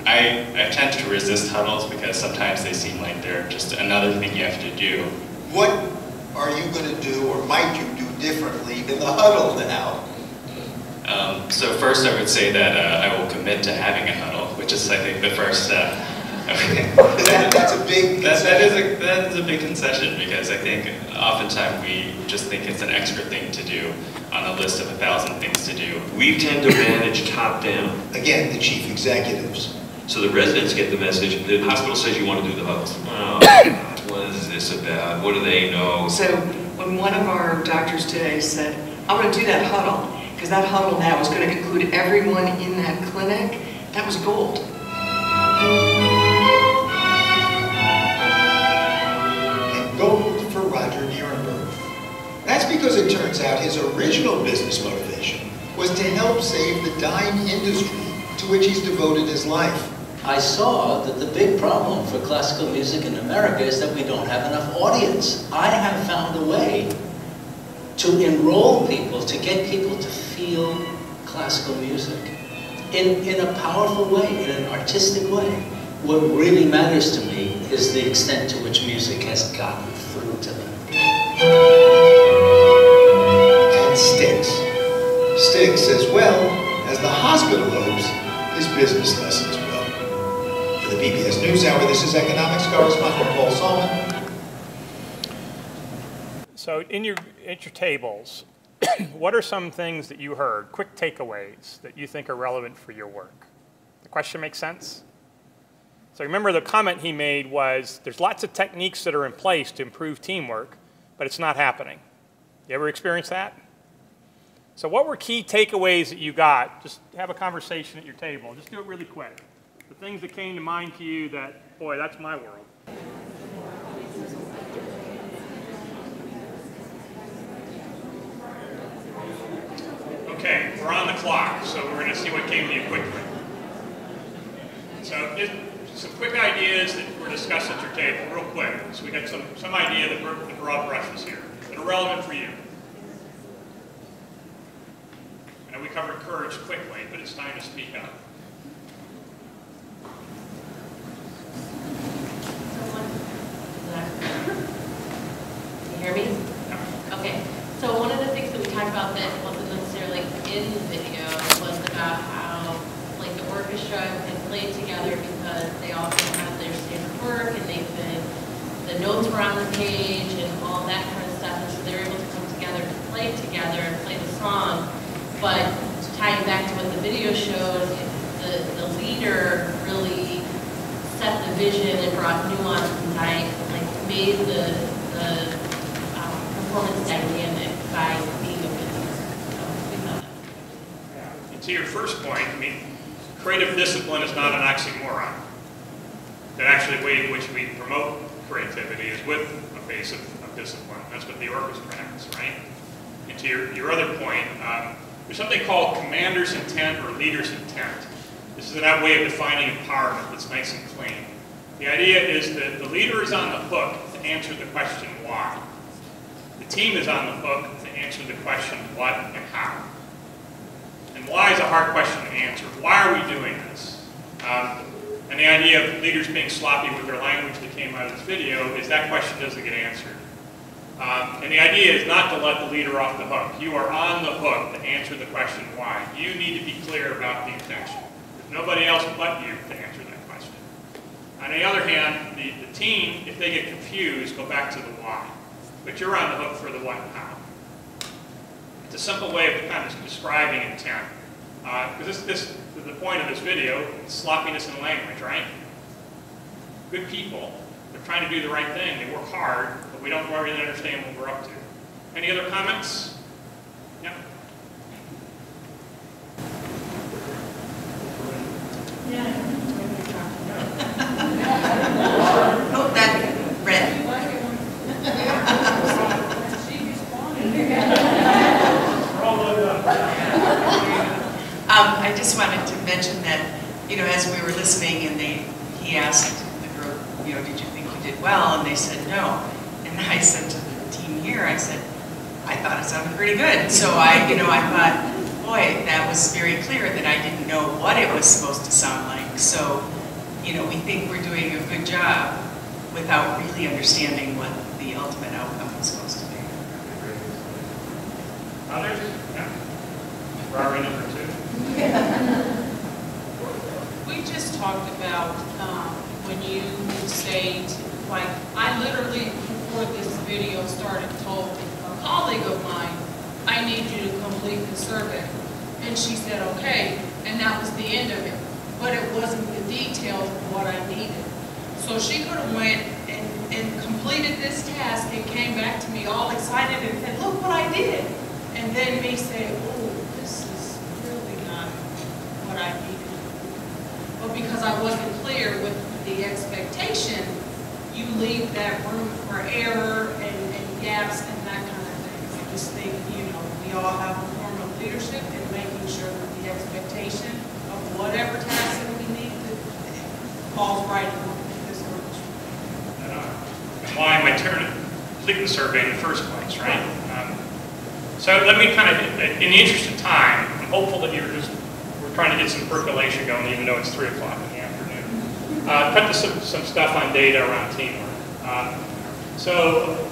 I tend to resist huddles because sometimes they seem like they're just another thing you have to do. What are you going to do, or might you do differently in the huddle now? So first I would say that I will commit to having a huddle, which is I think the first step. That's a big concession. That is a big concession, because I think oftentimes we just think it's an extra thing to do on a list of 1,000 things to do. We tend to manage top down. Again, the chief executives. So the residents get the message. The hospital says you want to do the huddles. Oh, what is this about? What do they know? So when one of our doctors today said, I'm going to do that huddle, because that huddle now is going to include everyone in that clinic, that was gold. And gold for Roger Nierenberg. That's because it turns out his original business motivation was to help save the dying industry to which he's devoted his life. I saw that the big problem for classical music in America is that we don't have enough audience. I have found a way to enroll people, to get people to feel classical music in a powerful way, in an artistic way. What really matters to me is the extent to which music has gotten through to them. And sticks. Sticks as well as the hospital hopes his business lessons will. For the the PBS NewsHour, this is economics correspondent Paul Solomon. So in your tables, what are some things that you heard, quick takeaways, that you think are relevant for your work? The question makes sense? So remember the comment he made was, there's lots of techniques that are in place to improve teamwork, but it's not happening. You ever experienced that? So what were key takeaways that you got? Just have a conversation at your table. Just do it really quick. The things that came to mind to you that, boy, that's my world. Okay, we're on the clock, so we're going to see what came to you quickly. So some quick ideas that were discussed at your table, real quick. So we got some idea, the broad brushes here, that are relevant for you. I know we covered courage quickly, but it's time to speak up. Can you hear me? Yeah. Okay. So one of the things that we talked about that wasn't necessarily in the video was about how, like, the orchestra had played together because they all had their standard work and the notes were on the page and all that kind of stuff, and so they were able to come together to play the song. But tying back to what the video showed, the leader really set the vision and brought nuance and made the performance dynamic by being a business. And to your first point, I mean, creative discipline is not an oxymoron. The actually way in which we promote creativity is with a base of discipline. That's what the orchestra has, right? And to your other point, there's something called commander's intent or leader's intent. This is that way of defining empowerment that's nice and clean. The idea is that the leader is on the hook to answer the question why. The team is on the hook to answer the question what and how. And why is a hard question to answer. Why are we doing this? And the idea of leaders being sloppy with their language that came out of this video is that question doesn't get answered. And the idea is not to let the leader off the hook. You are on the hook to answer the question why. You need to be clear about the intention. There's nobody else but you to answer that question. On the other hand, the team, if they get confused, go back to the why. But you're on the hook for the what and how. It's a simple way of kind of describing intent. Because this the point of this video, sloppiness in language, right? Good people, they're trying to do the right thing. They work hard, but we don't really understand what we're up to. Any other comments? Yeah. Oh, that red. I just wanted to mention that, you know, as we were listening and he asked the group, you know, did you think you did well? And they said no. And I said to the team here, I said, I thought it sounded pretty good. So I thought, boy, that was very clear that I didn't know what it was supposed to sound like. So, you know, we think we're doing a good job without really understanding what the ultimate outcome is supposed to be. Others? Yeah. Robert, number 2. We just talked about when you would say, like, I literally, before this video started, told a colleague of mine, I need you to complete the survey. And she said, okay, and that was the end of it. But it wasn't the details of what I needed. So she could have went and completed this task and came back to me all excited and said, look what I did. And then me say, oh, this is really not what I needed. But because I wasn't clear with the expectation, you leave that room for error and gaps and that kind of thing. I just think, you know, we all have a form of leadership and making sure that the expectation of whatever task that we need to falls right in this orchestra. And why am I completing the survey in the first place, right? So let me kind of, in the interest of time, I'm hopeful that we're trying to get some percolation going, even though it's 3 o'clock in the afternoon. Cut to some stuff on data around teamwork. So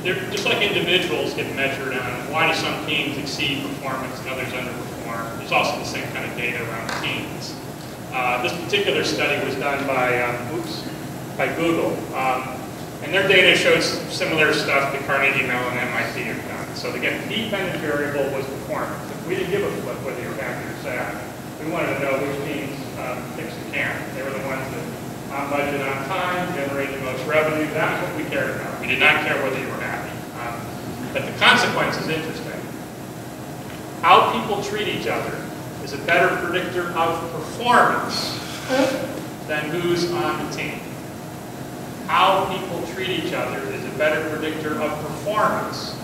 just like individuals get measured on why do some teams exceed performance and others underperform, there's also the same kind of data around teams. This particular study was done by Google. And their data shows similar stuff that Carnegie Mellon and MIT have done. So again, the dependent variable was performance. If we didn't give a flip whether you were happy or sad, we wanted to know which teams fixed the can. They were the ones that on budget, on time, generated the most revenue. That's what we cared about. We did not care whether you were happy. But the consequence is interesting. How people treat each other is a better predictor of performance than who's on the team. How people treat each other is a better predictor of performance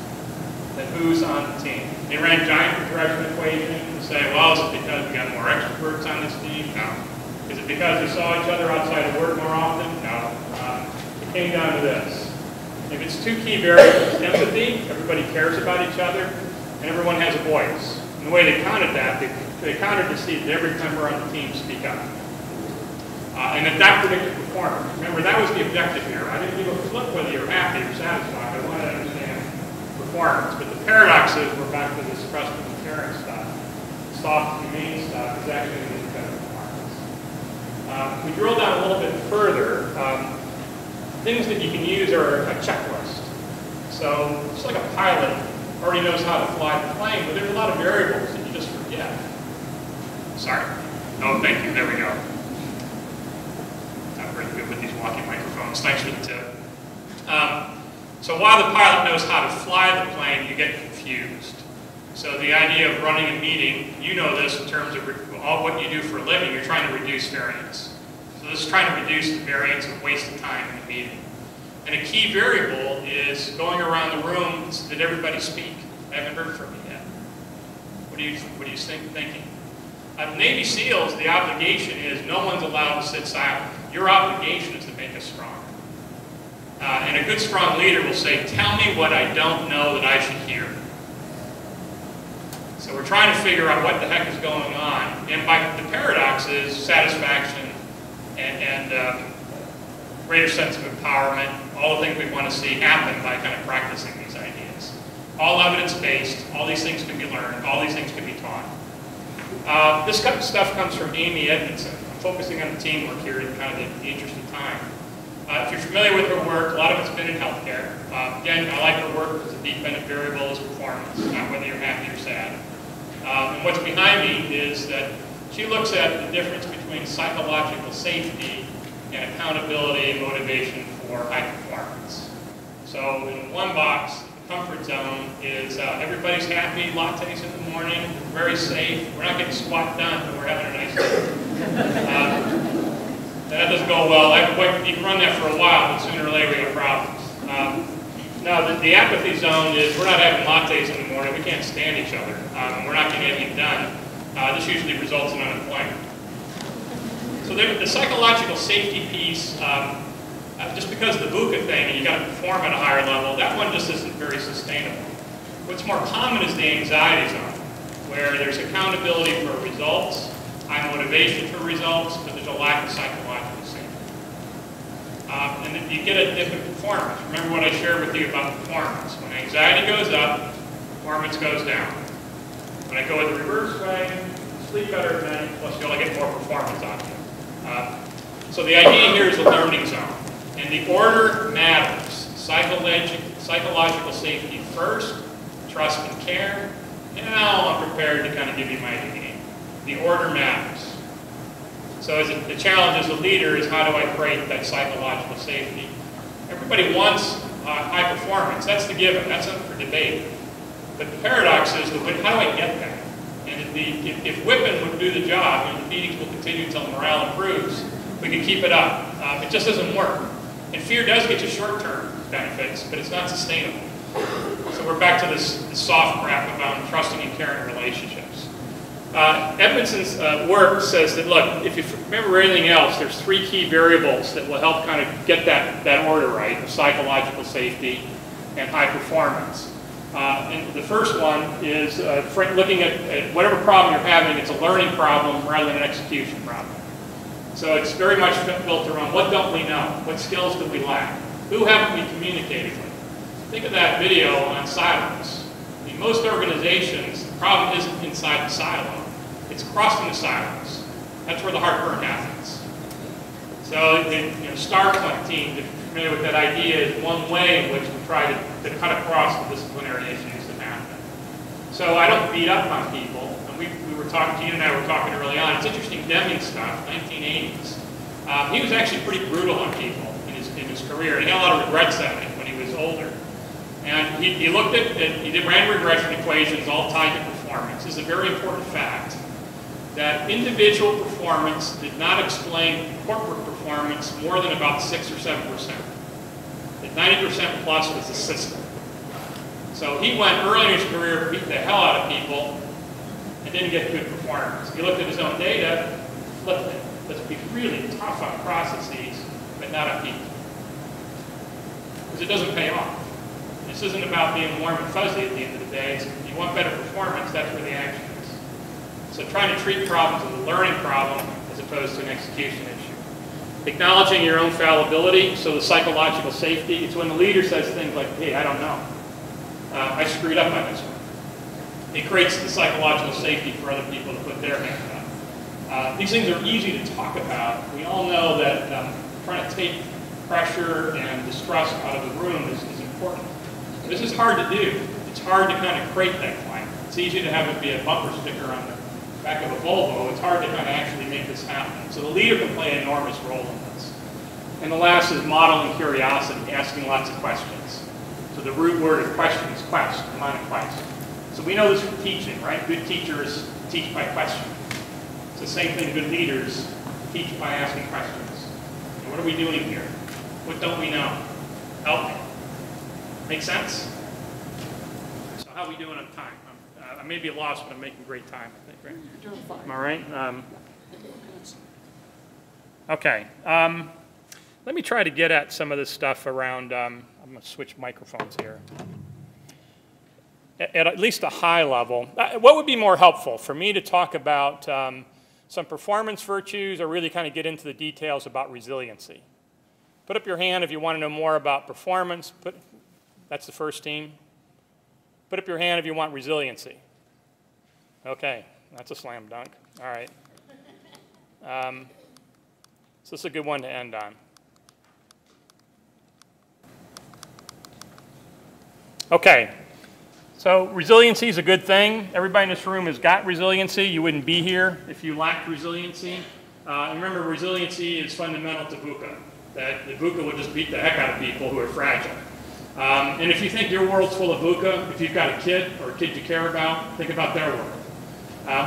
than who's on the team. They ran giant regression equations and say, well, is it because we got more extroverts on this team? No. Is it because we saw each other outside of work more often? No. It came down to this. If it's two key variables, empathy, everybody cares about each other, and everyone has a voice. And the way they counted that, they counted to see that every member on the team speak up. And that predicted performance. Remember, that was the objective here. I didn't give a flip whether you're happy or satisfied. I wanted to understand performance. But the paradox is, we're back to this trust and caring stuff. Soft, humane stuff is actually going to be better performance. We drill down a little bit further. Things that you can use are a checklist. So it's like a pilot already knows how to fly the plane, but there's a lot of variables that you just forget. Sorry. Oh, thank you. There we go. Very good with these walking microphones. Thanks for the tip. So while the pilot knows how to fly the plane, you get confused. So the idea of running a meeting, you know this in terms of all what you do for a living, you're trying to reduce variance. So this is trying to reduce the variance of wasted time in the meeting. And a key variable is going around the room so that everybody speak. I haven't heard from you yet. What are you thinking? Navy SEALs, the obligation is no one's allowed to sit silent. Your obligation is to make us strong. And a good, strong leader will say, tell me what I don't know that I should hear. So we're trying to figure out what the heck is going on. And by the paradox is satisfaction and greater sense of empowerment, all the things we want to see happen by kind of practicing these ideas. All evidence-based, all these things can be learned, all these things can be taught. This kind of stuff comes from Amy Edmondson. I'm focusing on the teamwork here in kind of the interest of time. If you're familiar with her work, a lot of it's been in healthcare. Again, I like her work because the dependent variable is performance, not whether you're happy or sad. And what's behind me is that she looks at the difference between psychological safety and accountability and motivation for high performance. So in one box, the comfort zone is everybody's happy, lattes in the morning, very safe. We're not getting squat done, but we're having a nice day. That doesn't go well. You can run that for a while, but sooner or later we have problems. Now, the apathy zone is we're not having lattes in the morning. We can't stand each other. We're not getting anything done. This usually results in unemployment. So the psychological safety piece, just because of the VUCA thing, and you got to perform at a higher level, that one just isn't very sustainable. What's more common is the anxiety zone, where there's accountability for results, high motivation for results, but there's a lack of psychological safety. And then you get a dip in performance. Remember what I shared with you about performance. When anxiety goes up, performance goes down. When I go in the reverse way, sleep better at night, plus you only get more performance out of it. So the idea here is a learning zone. And the order matters. Psychological safety first, trust and care. Now I'm prepared to kind of give you my game. The order matters. So the challenge as a leader is how do I create that psychological safety? Everybody wants high performance. That's the given. That's up for debate. But the paradox is, how do I get that? And if whipping would do the job, and the meetings will continue until morale improves, we can keep it up. It just doesn't work. And fear does get you short-term benefits, but it's not sustainable. So we're back to this soft crap about trusting and caring relationships. Edmondson's work says that, look, if you remember anything else, there's three key variables that will help kind of get that order right, of psychological safety and high performance. And the first one is looking at whatever problem you're having, it's a learning problem rather than an execution problem. So it's very much built around what don't we know? What skills do we lack? Who haven't we communicated with? Think of that video on silos. In most organizations, the problem isn't inside the silo. It's crossing the silos. That's where the heartburn happens. So the STAR team, if you're familiar with that idea, is one way in which we try to cut across the disciplinary issues that happen. So I don't beat up on people. And we were talking, Gene and I were talking early on. It's interesting, Deming stuff, 1980s. He was actually pretty brutal on people in his career. He had a lot of regrets at it when he was older. And he looked at, he did random regression equations all tied to performance. This is a very important fact, that individual performance did not explain corporate performance more than about 6 or 7%. That 90% plus was the system. So he went early in his career, beat the hell out of people, and didn't get good performance. He looked at his own data, flipped it. Let's be really tough on processes, but not on people. Because it doesn't pay off. This isn't about being warm and fuzzy at the end of the day. It's, if you want better performance, that's where the action is. So trying to treat problems as a learning problem as opposed to an execution issue. Acknowledging your own fallibility, so the psychological safety. It's when the leader says things like, hey, I don't know. I screwed up on this one. It creates the psychological safety for other people to put their hand up. These things are easy to talk about. We all know that trying to take pressure and distrust out of the room is important. This is hard to do. It's hard to kind of create that climate. It's easy to have it be a bumper sticker on the back of a Volvo. It's hard to kind of actually make this happen. So the leader can play an enormous role in this. And the last is modeling curiosity, asking lots of questions. So the root word of question is quest, come on and quest. So we know this from teaching, right? Good teachers teach by question. It's the same thing good leaders teach by asking questions. And what are we doing here? What don't we know? Help me. Make sense? So how are we doing on time? I may be lost, but I'm making great time, I think, right? You're doing fine. Am I right? Okay. Let me try to get at some of this stuff around, I'm going to switch microphones here. At least a high level, what would be more helpful for me to talk about some performance virtues or really kind of get into the details about resiliency? Put up your hand if you want to know more about performance. That's the first team. Put up your hand if you want resiliency. Okay, that's a slam dunk. All right. So this is a good one to end on. Okay, so resiliency is a good thing. Everybody in this room has got resiliency. You wouldn't be here if you lacked resiliency. And remember, resiliency is fundamental to VUCA. That the VUCA will just beat the heck out of people who are fragile. And if you think your world's full of VUCA, if you've got a kid or a kid you care about, think about their world.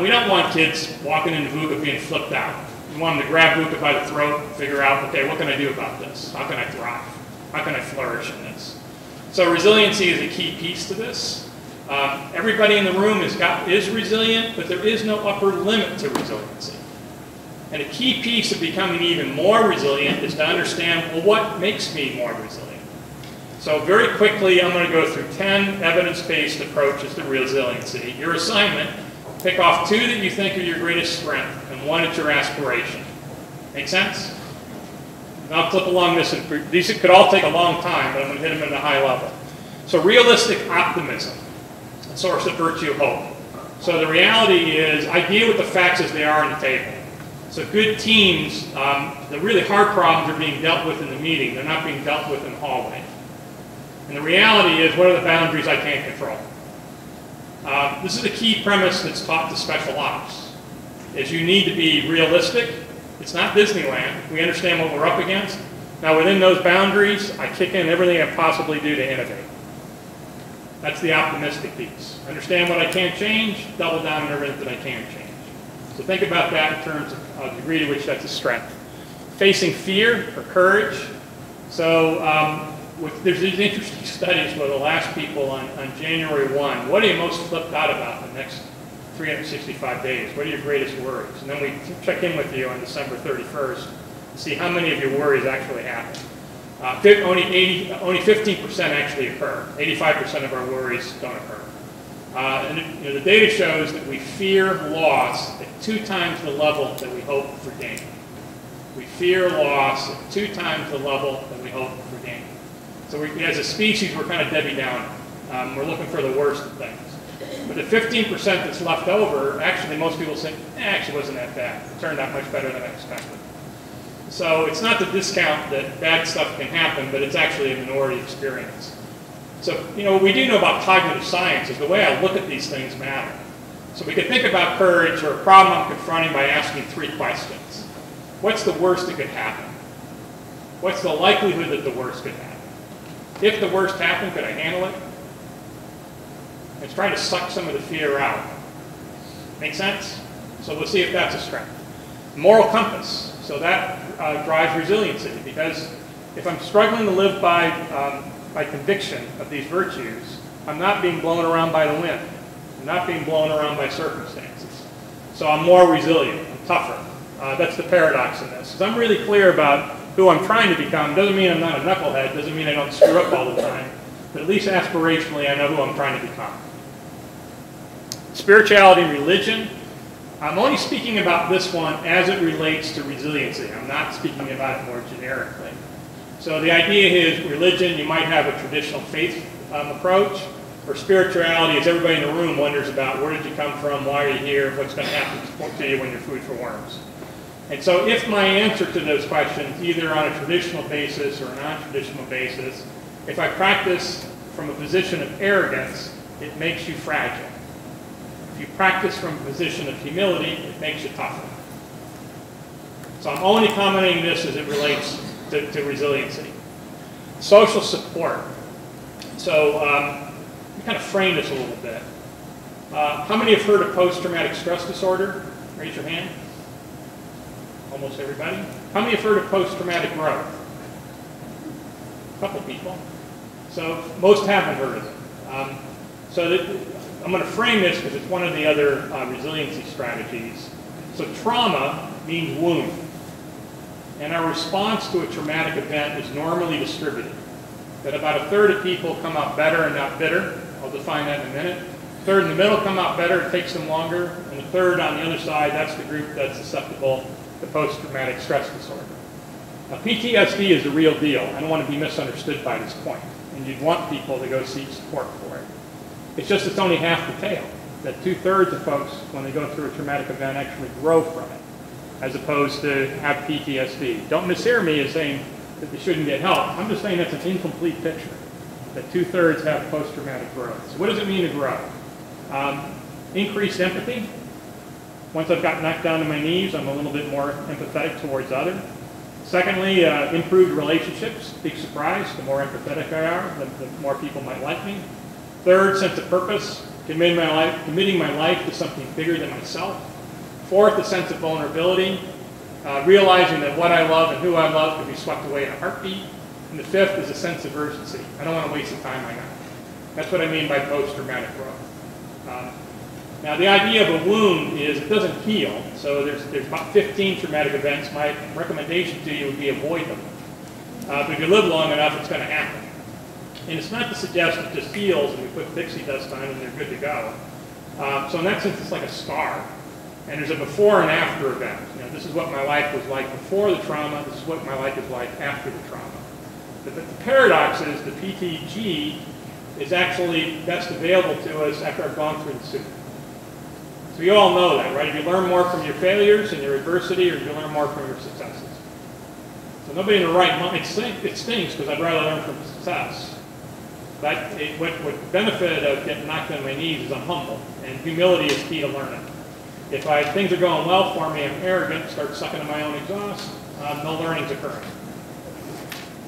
We don't want kids walking into VUCA being flipped out. We want them to grab VUCA by the throat and figure out, okay, what can I do about this? How can I thrive? How can I flourish in this? So resiliency is a key piece to this. Everybody in the room is resilient, but there is no upper limit to resiliency. And a key piece of becoming even more resilient is to understand, well, what makes me more resilient? So very quickly, I'm going to go through 10 evidence-based approaches to resiliency. Your assignment, pick off 2 that you think are your greatest strength and 1 that's your aspiration. Make sense? And I'll clip along this. These could all take a long time, but I'm going to hit them at a high level. So realistic optimism, a source of virtue, hope. So the reality is, I deal with the facts as they are on the table. So good teams, the really hard problems are being dealt with in the meeting. They're not being dealt with in the hallway. And the reality is, what are the boundaries I can't control? This is a key premise that's taught to special ops, is you need to be realistic. It's not Disneyland. We understand what we're up against. Now within those boundaries, I kick in everything I possibly do to innovate. That's the optimistic piece. Understand what I can't change, double down on everything that I can change. So think about that in terms of the degree to which that's a strength. Facing fear or courage. So there's these interesting studies where they'll ask people on January 1, what are you most flipped out about in the next 365 days? What are your greatest worries? And then we check in with you on December 31st to see how many of your worries actually happen. Only 15% actually occur. 85% of our worries don't occur. And the data shows that we fear loss at 2 times the level that we hope for gain. We fear loss at 2 times the level that we hope for gain. So as a species, we're kind of Debbie Downer. We're looking for the worst of things. But the 15% that's left over, actually most people think, actually wasn't that bad. It turned out much better than I expected. So it's not to discount that bad stuff can happen, but it's actually a minority experience. So, what we do know about cognitive science is the way I look at these things matter. So we could think about courage or a problem I'm confronting by asking 3 questions. What's the worst that could happen? What's the likelihood that the worst could happen? If the worst happened, could I handle it? It's trying to suck some of the fear out. Make sense? So we'll see if that's a strength. Moral compass. So that drives resiliency, because if I'm struggling to live by conviction of these virtues, I'm not being blown around by the wind. I'm not being blown around by circumstances. So I'm more resilient. I'm tougher. That's the paradox in this. Because I'm really clear about who I'm trying to become. Doesn't mean I'm not a knucklehead. Doesn't mean I don't screw up all the time. But at least aspirationally, I know who I'm trying to become. Spirituality and religion. I'm only speaking about this one as it relates to resiliency. I'm not speaking about it more generically. So the idea is religion, you might have a traditional faith approach, or spirituality is everybody in the room wonders about where did you come from, why are you here, what's going to happen to you when you're food for worms. And so if my answer to those questions, either on a traditional basis or a non-traditional basis, if I practice from a position of arrogance, it makes you fragile. If you practice from a position of humility, it makes you tougher. So I'm only commenting this as it relates to resiliency. Social support. So we kind of frame this a little bit. How many have heard of post-traumatic stress disorder? Raise your hand. Almost everybody. How many have heard of post-traumatic growth? A couple people. So most haven't heard of it. I'm going to frame this because it's one of the other resiliency strategies. So trauma means wound. And our response to a traumatic event is normally distributed. That about 1/3 of people come out better and not bitter. I'll define that in a minute. 1/3 in the middle come out better, it takes them longer. And 1/3 on the other side, that's the group that's susceptible to post-traumatic stress disorder. Now, PTSD is the real deal. I don't want to be misunderstood by this point. And you'd want people to go seek support for it. It's just it's only half the tale. That 2/3 of folks, when they go through a traumatic event, actually grow from it, as opposed to have PTSD. Don't mishear me as saying that they shouldn't get help. I'm just saying that's an incomplete picture, that 2/3 have post-traumatic growth. So what does it mean to grow? Increased empathy. Once I've got knocked down to my knees, I'm a little bit more empathetic towards others. Secondly, improved relationships. Big surprise, the more empathetic I are, the more people might like me. Third, sense of purpose, committing my life to something bigger than myself. Fourth, a sense of vulnerability, realizing that what I love and who I love can be swept away in a heartbeat. And the fifth is a sense of urgency. I don't want to waste the time I got. That's what I mean by post-traumatic growth. Now, the idea of a wound is it doesn't heal. So there's about 15 traumatic events. My recommendation to you would be avoid them. But if you live long enough, it's going to happen. And it's not to suggest it just heals and we put pixie dust on and they're good to go. So in that sense, it's like a scar. And there's a before and after event. This is what my life was like before the trauma. This is what my life is like after the trauma. But the paradox is the PTG is actually best available to us after I've gone through the soup. So you all know that, right? If you learn more from your failures and your adversity, or you learn more from your successes. So nobody in the right mind, it stings because I'd rather learn from success. But what the benefit of getting knocked on my knees is I'm humble, and humility is key to learning. If things are going well for me, I'm arrogant, start sucking to my own exhaust, no learning's occurring.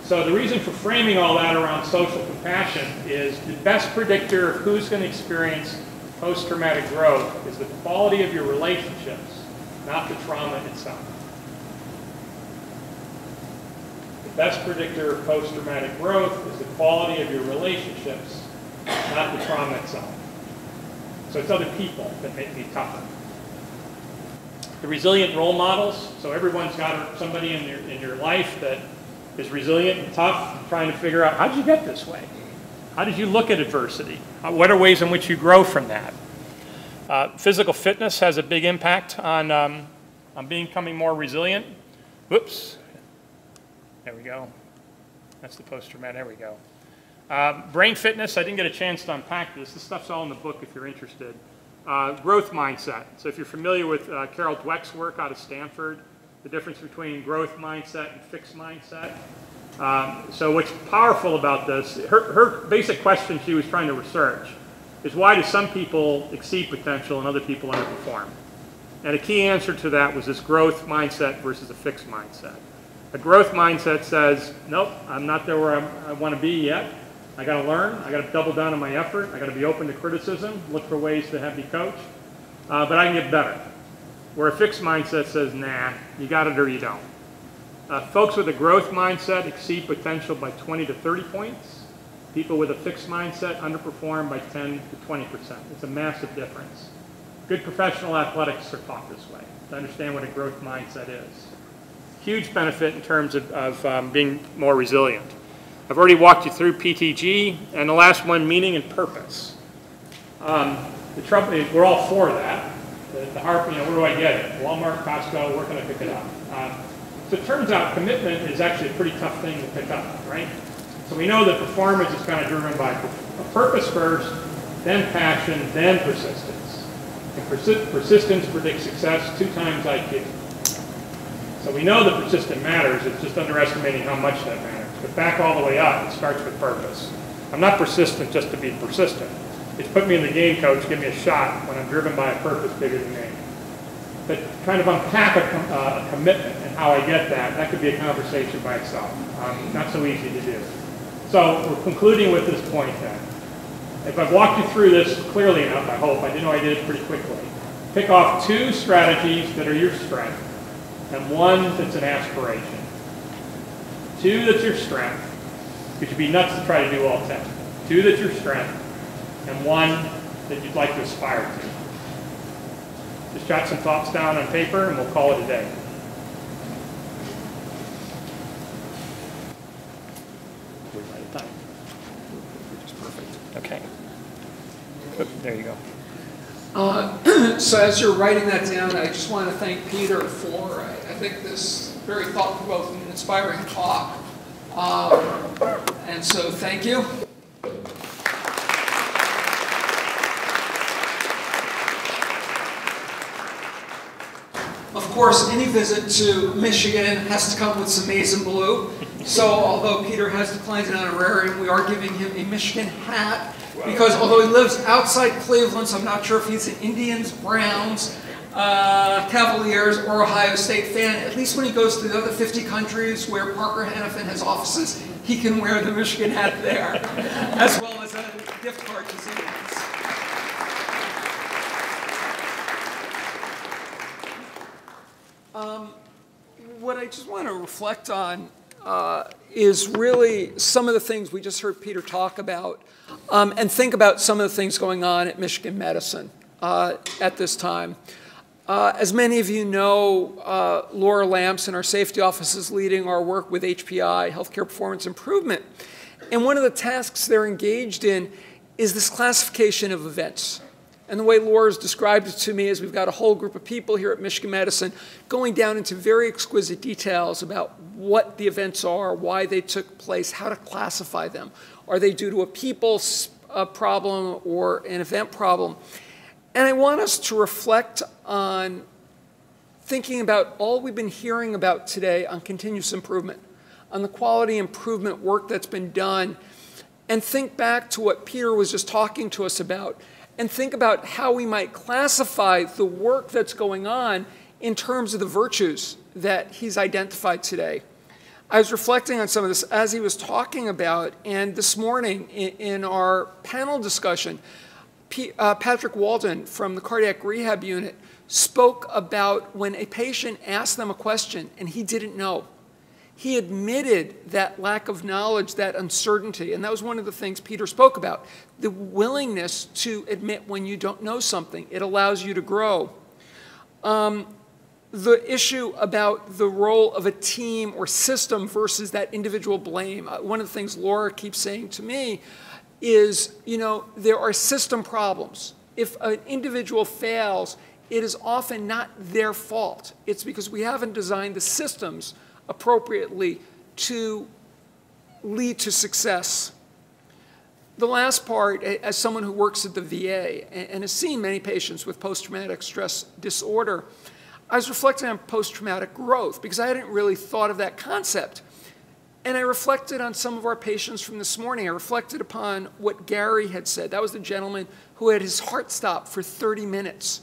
So the reason for framing all that around social compassion is the best predictor of who's going to experience post-traumatic growth is the quality of your relationships, not the trauma itself. The best predictor of post-traumatic growth is the quality of your relationships, not the trauma itself. So it's other people that make me tougher. The resilient role models. So everyone's got somebody in your life that is resilient and tough, trying to figure out, how did you get this way? How did you look at adversity? What are ways in which you grow from that? Physical fitness has a big impact on becoming more resilient. Whoops. There we go. That's the post-traumatic. There we go. Brain fitness, I didn't get a chance to unpack this. This stuff's all in the book if you're interested. Growth mindset. So if you're familiar with Carol Dweck's work out of Stanford, the difference between growth mindset and fixed mindset. So what's powerful about this, her basic question she was trying to research is why do some people exceed potential and other people underperform? And a key answer to that was this growth mindset versus a fixed mindset. A growth mindset says, nope, I'm not there where I want to be yet. I got to learn. I got to double down on my effort. I got to be open to criticism, look for ways to have me coached, but I can get better. Where a fixed mindset says, nah, you got it or you don't. Folks with a growth mindset exceed potential by 20 to 30 points. People with a fixed mindset underperform by 10 to 20%. It's a massive difference. Good professional athletics are taught this way, to understand what a growth mindset is. Huge benefit in terms of being more resilient. I've already walked you through PTG, and the last one, meaning and purpose. We're all for that. The HARP, where do I get it? Walmart, Costco, where can I pick it up? So it turns out commitment is actually a pretty tough thing to pick up, right? So we know that performance is kind of driven by a purpose first, then passion, then persistence. And persistence predicts success 2 times IQ. So we know that persistent matters, it's just underestimating how much that matters. But back all the way up, it starts with purpose. I'm not persistent just to be persistent. It's put me in the game, coach, give me a shot when I'm driven by a purpose bigger than me. But kind of unpack a commitment and how I get that could be a conversation by itself. Not so easy to do. So we're concluding with this point then. If I've walked you through this clearly enough, I hope, I know I did it pretty quickly. Pick off 2 strategies that are your strength and 1 that's an aspiration. 2 that's your strength, because you'd be nuts to try to do all 10. 2 that's your strength, and 1 that you'd like to aspire to. Just jot some thoughts down on paper and we'll call it a day. We're right at time. Which is perfect. Okay. Oop, there you go. So as you're writing that down, I just want to thank Peter for, I think, this very thought-provoking and inspiring talk. And so thank you. Of course, any visit to Michigan has to come with some maize and blue. So although Peter has declined an honorarium, we are giving him a Michigan hat. Because although he lives outside Cleveland, so I'm not sure if he's an Indians, Browns, Cavaliers, or Ohio State fan, at least when he goes to the other 50 countries where Parker Hannifin has offices, he can wear the Michigan hat there, as well as a gift card to Zion's. What I just want to reflect on is really some of the things we just heard Peter talk about, and think about some of the things going on at Michigan Medicine at this time. As many of you know, Laura Lamson, our safety office, is leading our work with HPI, Healthcare Performance Improvement. And one of the tasks they're engaged in is this classification of events. And the way Laura's described it to me is we've got a whole group of people here at Michigan Medicine going down into very exquisite details about what the events are, why they took place, how to classify them. Are they due to a people problem or an event problem? And I want us to reflect on thinking about all we've been hearing about today on continuous improvement, on the quality improvement work that's been done, and think back to what Peter was just talking to us about, and think about how we might classify the work that's going on in terms of the virtues that he's identified today. I was reflecting on some of this as he was talking about, and this morning in our panel discussion, Patrick Walden from the cardiac rehab unit spoke about when a patient asked them a question and he didn't know. He admitted that lack of knowledge, that uncertainty, and that was one of the things Peter spoke about, the willingness to admit when you don't know something. It allows you to grow. The issue about the role of a team or system versus that individual blame. One of the things Laura keeps saying to me is, you know, there are system problems. If an individual fails, it is often not their fault. It's because we haven't designed the systems appropriately to lead to success. The last part, as someone who works at the VA and has seen many patients with post-traumatic stress disorder, I was reflecting on post-traumatic growth because I hadn't really thought of that concept. And I reflected on some of our patients from this morning. I reflected upon what Gary had said. That was the gentleman who had his heart stop for 30 minutes.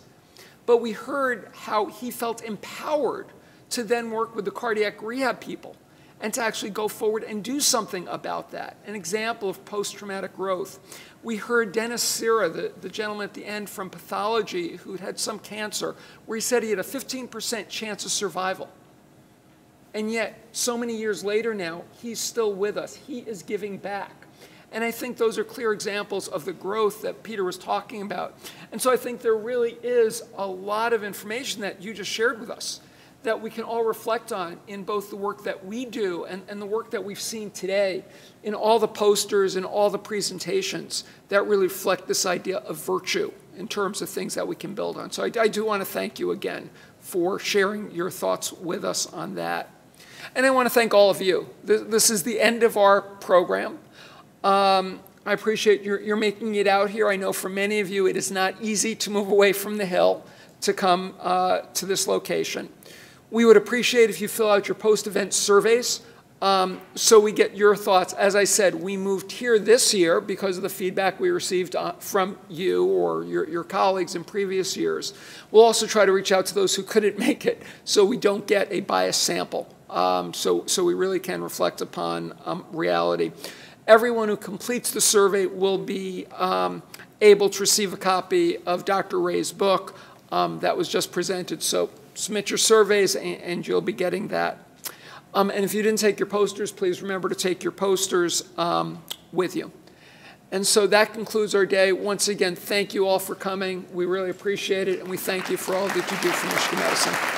But we heard how he felt empowered to then work with the cardiac rehab people and to actually go forward and do something about that, an example of post-traumatic growth. We heard Dennis Sira, the gentleman at the end from pathology who had some cancer, where he said he had a 15% chance of survival. And yet, so many years later now, he's still with us. He is giving back. And I think those are clear examples of the growth that Peter was talking about. And so I think there really is a lot of information that you just shared with us that we can all reflect on in both the work that we do and the work that we've seen today in all the posters and all the presentations that really reflect this idea of virtue in terms of things that we can build on. So I do want to thank you again for sharing your thoughts with us on that. And I want to thank all of you. This is the end of our program. I appreciate you're making it out here. I know for many of you it is not easy to move away from the Hill to come to this location. We would appreciate if you fill out your post-event surveys so we get your thoughts. As I said, we moved here this year because of the feedback we received from you or your colleagues in previous years. We'll also try to reach out to those who couldn't make it so we don't get a biased sample. So we really can reflect upon reality. Everyone who completes the survey will be able to receive a copy of Dr. Ray's book that was just presented. So submit your surveys and you'll be getting that. And if you didn't take your posters, please remember to take your posters with you. And so that concludes our day. Once again, thank you all for coming. We really appreciate it, and we thank you for all that you do for Michigan Medicine.